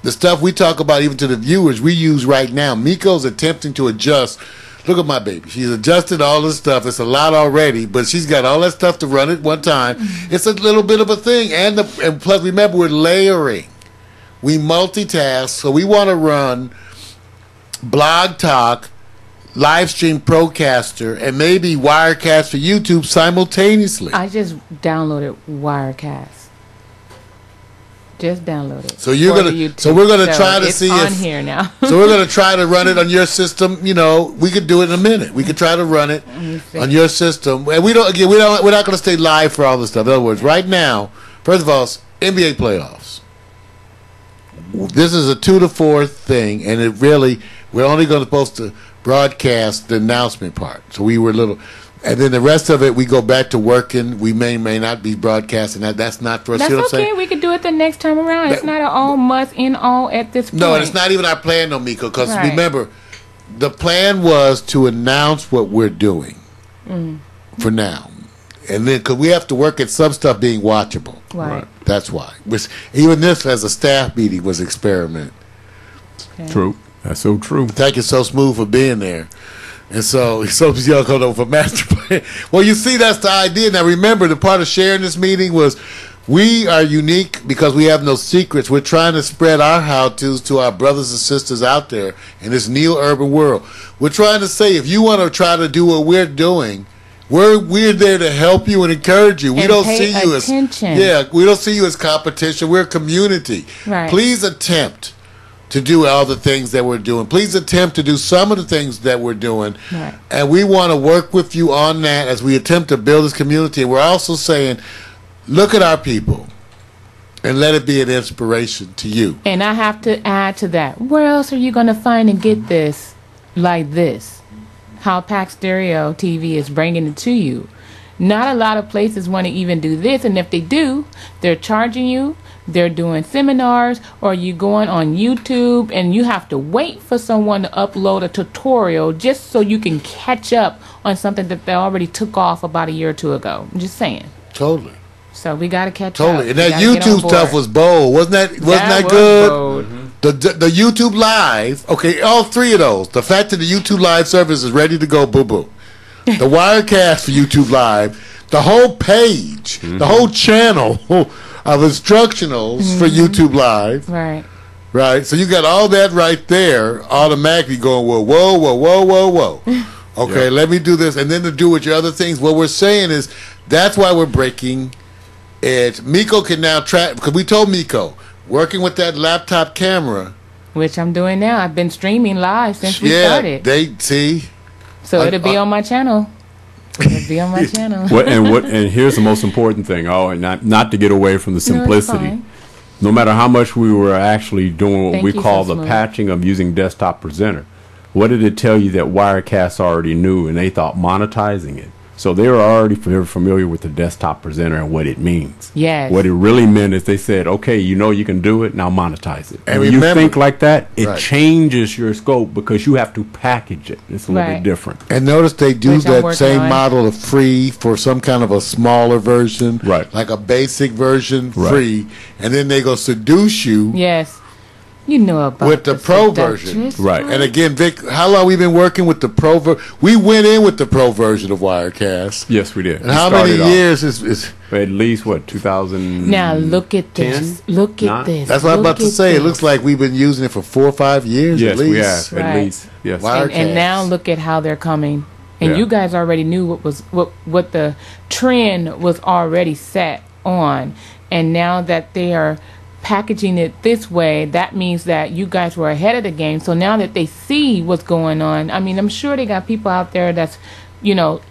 The stuff we talk about even to the viewers, we use right now. Miko's attempting to adjust. Look at my baby. She's adjusted all this stuff. It's a lot already, but she's got all that stuff to run at one time. It's a little bit of a thing. And plus, remember, we're layering. We multitask, so we want to run Blog Talk, Livestream Procaster, and maybe Wirecast for YouTube simultaneously. I just downloaded Wirecast. Just download it. So we're gonna try to see it's on if here now. So we're gonna try to run it on your system. We could do it in a minute. We could try to run it on your system, and we're not gonna stay live for all this stuff. In other words, right now, first of all, it's NBA playoffs. This is a 2 to 4 thing, and we're only supposed to broadcast the announcement part. So we were and then the rest of it, we go back to working. We may not be broadcasting that. That's not for us. That's You know what I'm okay. saying? We could do it the next time around. It's not an all must in all at this point. No, and it's not even our plan, no, Miko, because Right. remember, the plan was to announce what we're doing for now. And then, because we have to work at some stuff being watchable. Right. That's why. Even this, as a staff meeting, was experiment. Okay. True. That's so true. Thank you so smooth for being there. And so y'all come over for master plan. Well, you see, that's the idea. Now, remember, the part of sharing this meeting was we are unique because we have no secrets. We're trying to spread our how-tos to our brothers and sisters out there in this neo-urban world. We're trying to say, if you want to try to do what we're doing, we're there to help you and encourage you. We And don't pay see you attention. we don't see you as competition. We're a community. Right. Please attempt to do all the things that we're doing. Please attempt to do some of the things that we're doing. Right. And we want to work with you on that as we attempt to build this community. And we're also saying, look at our people and let it be an inspiration to you. And I have to add to that. Where else are you going to find and get this like this? How Pack Stereo TV is bringing it to you. Not a lot of places want to even do this. And if they do, they're charging you. They're doing seminars, or you going on YouTube and you have to wait for someone to upload a tutorial just so you can catch up on something that they already took off about a year or two ago. I'm just saying. Totally. So we got to catch Totally. up. And We that gotta get on YouTube stuff board. was bold. Wasn't that That was good? bold. The YouTube Live, okay, all three of those. The fact that the YouTube Live service is ready to go, boo-boo. The Wirecast for YouTube Live, the whole page, the whole channel of instructionals for YouTube Live, Right. right? So you got all that right there automatically going, well, whoa. Okay, let me do this. And then to do with your other things, what we're saying is that's why we're breaking it. Miko can now track, because we told Miko, working with that laptop camera, Which I'm doing now. I've been streaming live since we started. they see. So it'll be on my channel. It'll be on my channel. And here's the most important thing. Oh, and not to get away from the No, it's simplicity. fine. No matter how much we were actually doing what Thank we you, call so the smooth. patching of using Desktop Presenter, what did it tell you that Wirecast already knew and they thought monetizing it? So they were already familiar with the Desktop Presenter and what it means. Yes. What it really meant is they said, okay, you know you can do it, now monetize it. And when you remember- think like that, it Right. changes your scope because you have to package it. It's a little Right. bit different. And notice they do Which I'm that working same on. model of free for some kind of a smaller version, Right. like a basic version, Right. free, and then they go seduce you Yes. You know about with the pro version. seductress, Right. And again, Vic, how long we been working with the pro version? We went in with the pro version of Wirecast. Yes, we did. And We how many started off years is At least, what, 2000? Now look at this. Look at Nine? this. that's what I'm Look about to at say. It this. looks like we've been using it for 4 or 5 years Yes, at least. we have. Right. At least. Yes. Wow. And now look at how they're coming. And Yeah. you guys already knew what the trend was already set on. And now that they are packaging it this way, that means that you guys were ahead of the game. So now that they see what's going on, I mean, I'm sure they got people out there that's,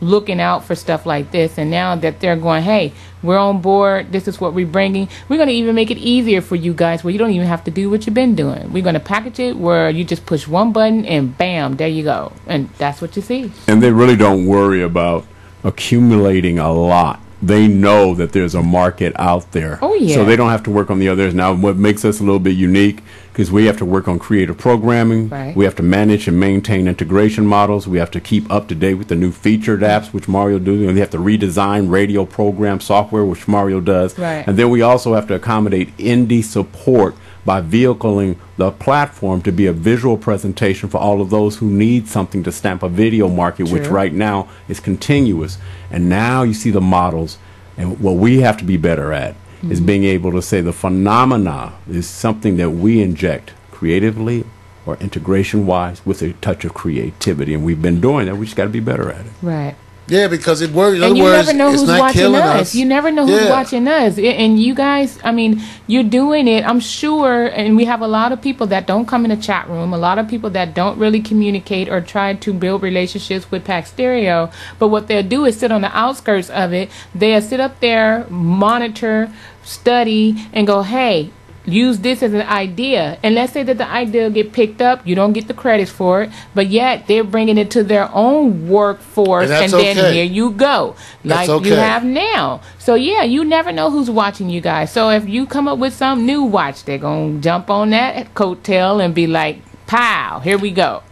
looking out for stuff like this. And now that they're going, hey, we're on board. This is what we're bringing. We're going to even make it easier for you guys where you don't even have to do what you've been doing. We're going to package it where you just push one button and bam, there you go. And that's what you see. And they really don't worry about accumulating a lot. They know that there's a market out there. Oh, yeah. So they don't have to work on the others. Now, what makes us a little bit unique, because we have to work on creative programming. Right. We have to manage and maintain integration models. We have to keep up to date with the new featured apps, which Mario does. And we have to redesign radio program software, which Mario does. Right. And then we also have to accommodate indie support by vehicling the platform to be a visual presentation for all of those who need something to stamp a video market, which True. right now is continuous. And now you see the models, and what we have to be better at is being able to say the phenomena is something that we inject creatively or integration-wise with a touch of creativity. And we've been doing that. We just got to be better at it. Right. Yeah, because it works. In And other you words, never know it's who's not watching killing us. You never know who's Yeah. watching us. And you guys, I mean, you're doing it, I'm sure, and we have a lot of people that don't come in the chat room, a lot of people that don't really communicate or try to build relationships with Pack Stereo. But what they'll do is sit on the outskirts of it. They'll sit up there, monitor, study, and go, hey, use this as an idea. And let's say that the idea get picked up, you don't get the credits for it, but yet they're bringing it to their own workforce, And that's and then okay. here you go, That's like you okay. have now. So yeah, you never know who's watching you guys. So if you come up with something new, watch, they're gonna jump on that coattail and be like, pow, here we go.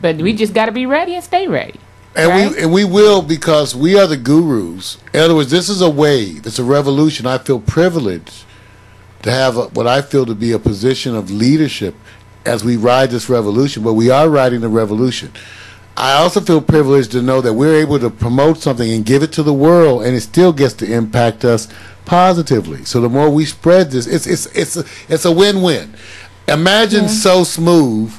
But we just got to be ready and stay ready. And Right? we will, because we are the gurus. In other words, this is a wave. It's a revolution. I feel privileged to have what I feel to be a position of leadership as we ride this revolution. But we are riding the revolution. I also feel privileged to know that we're able to promote something and give it to the world, and it still gets to impact us positively. So the more we spread this, it's a win-win. Imagine So Smooth,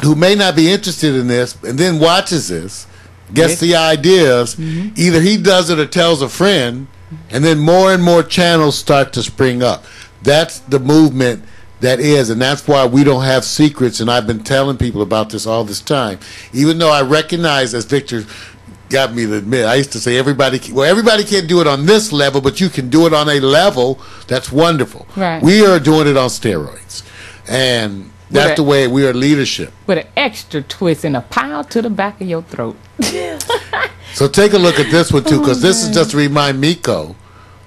who may not be interested in this, and then watches this, gets the ideas. Either he does it or tells a friend, and then more and more channels start to spring up. That's the movement that is, and that's why we don't have secrets. And I've been telling people about this all this time, even though I recognize, as Victor got me to admit, I used to say everybody can't do it on this level, but you can do it on a level that's wonderful. Right. We are doing it on steroids, and that's the way we are leadership. With an extra twist and a pile to the back of your throat. So take a look at this one too, because this is just to remind Miko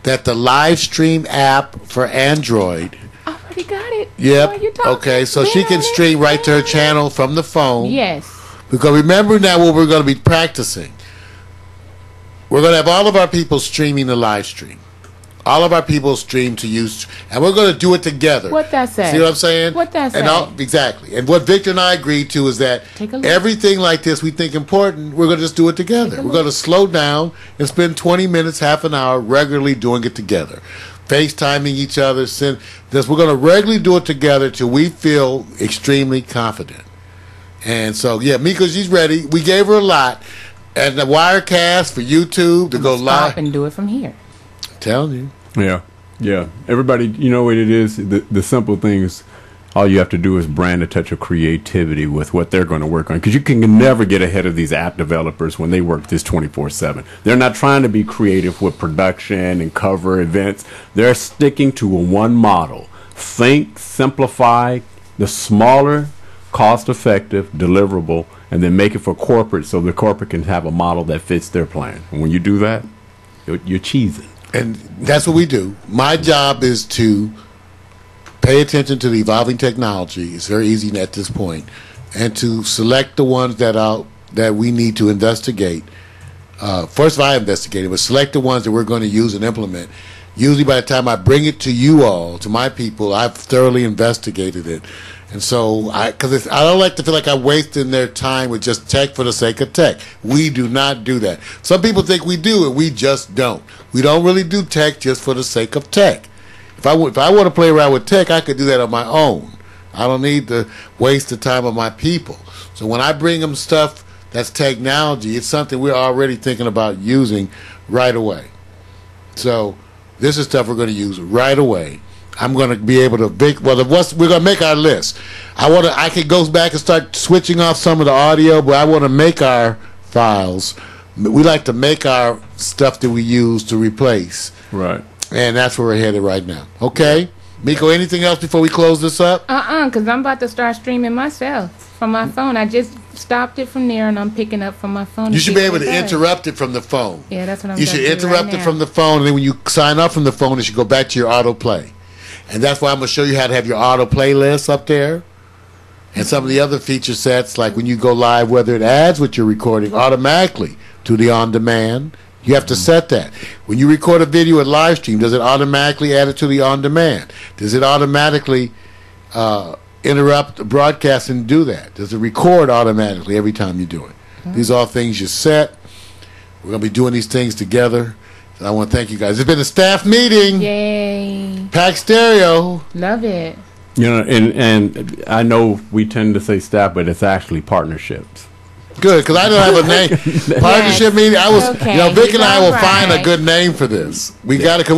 that the live stream app for Android. I already got it. Yep. What are you talking Okay, so she can about? stream right to her channel from the phone. Yes. Because remember now what we're going to be practicing. We're going to have all of our people streaming the live stream. All of our people stream to you, and we're going to do it together. What that say? See what I'm saying? What that say? Exactly. And what Victor and I agreed to is that Take a look. everything like this we think important, we're going to just do it together. We're going to slow down and spend 20 minutes, half an hour regularly doing it together. FaceTiming each other. We're going to regularly do it together till we feel extremely confident. And so, yeah, Miko, she's ready. We gave her a lot. And the Wirecast for YouTube to go live. Stop and do it from here. I'm telling you. Yeah. Everybody, you know what it is? The simple things, all you have to do is brand a touch of creativity with what they're going to work on. Because you can never get ahead of these app developers when they work this 24/7. They're not trying to be creative with production and cover events. They're sticking to a one model. Think, simplify, the smaller, cost-effective, deliverable, and then make it for corporate so the corporate can have a model that fits their plan. And when you do that, you're cheesing. And that's what we do. My job is to pay attention to the evolving technology. It's very easy at this point. And to select the ones that we need to investigate. First of all, I investigate it, but select the ones that we're going to use and implement. Usually by the time I bring it to you all, to my people, I've thoroughly investigated it. And so, because I don't like to feel like I'm wasting their time with just tech for the sake of tech. We do not do that. Some people think we do, and we just don't. We don't really do tech just for the sake of tech. If I want to play around with tech, I could do that on my own. I don't need to waste the time of my people. So when I bring them stuff that's technology, it's something we're already thinking about using right away. So this is stuff we're going to use right away. I'm going to be able to we're going to make our list. I could go back and start switching off some of the audio, but I want to make our files. We like to make our stuff that we use to replace. Right. And that's where we're headed right now. Okay? Miko, anything else before we close this up? Because I'm about to start streaming myself from my phone. I just stopped it from there, and I'm picking up from my phone. You should be able to interrupt it from the phone. Yeah, that's what I'm You going should to do interrupt right it now. from the phone, and then when you sign up from the phone, it should go back to your autoplay. And that's why I'm going to show you how to have your auto playlist up there. And some of the other feature sets, like when you go live, whether it adds what you're recording automatically to the on-demand. You have to set that. When you record a video at live stream, does it automatically add it to the on-demand? Does it automatically interrupt the broadcast and do that? Does it record automatically every time you do it? These are all things you set. We're going to be doing these things together. So I want to thank you guys. It's been a staff meeting. Yay. Pack Stereo. Love it. You know, and I know we tend to say staff, but it's actually partnerships. Good, because I don't have a name. Partnership meeting. Okay. Vic and I will All find a right. good name for this. We got it, because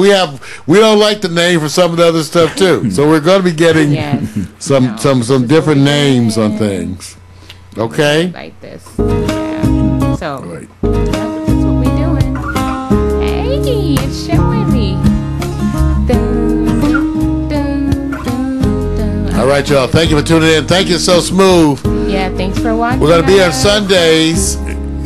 we don't like the name for some of the other stuff too. So we're going to be getting Yes. some different names on things. Okay. Like this. Yeah. So, Right. that's what we're doing. Hey, it's showing me. Dun, dun, dun, dun. All right, y'all. Thank you for tuning in. Thank you, So Smooth. Yeah, thanks for watching. We're going to be on us. Sundays.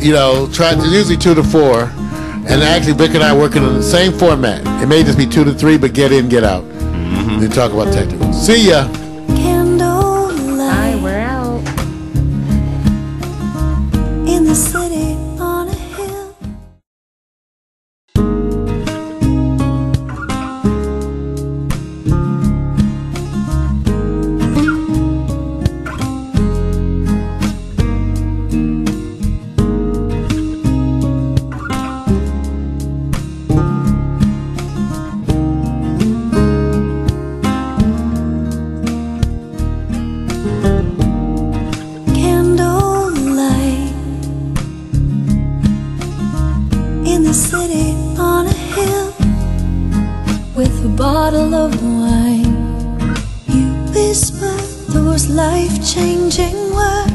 Usually 2 to 4. And actually, Vic and I are working on the same format. It may just be 2 to 3, but get in, get out. Then talk about technical. See ya. Hi, Candlelight we're out. in the city on a hill. Candlelight in the city on a hill with a bottle of wine. You whisper those life-changing words.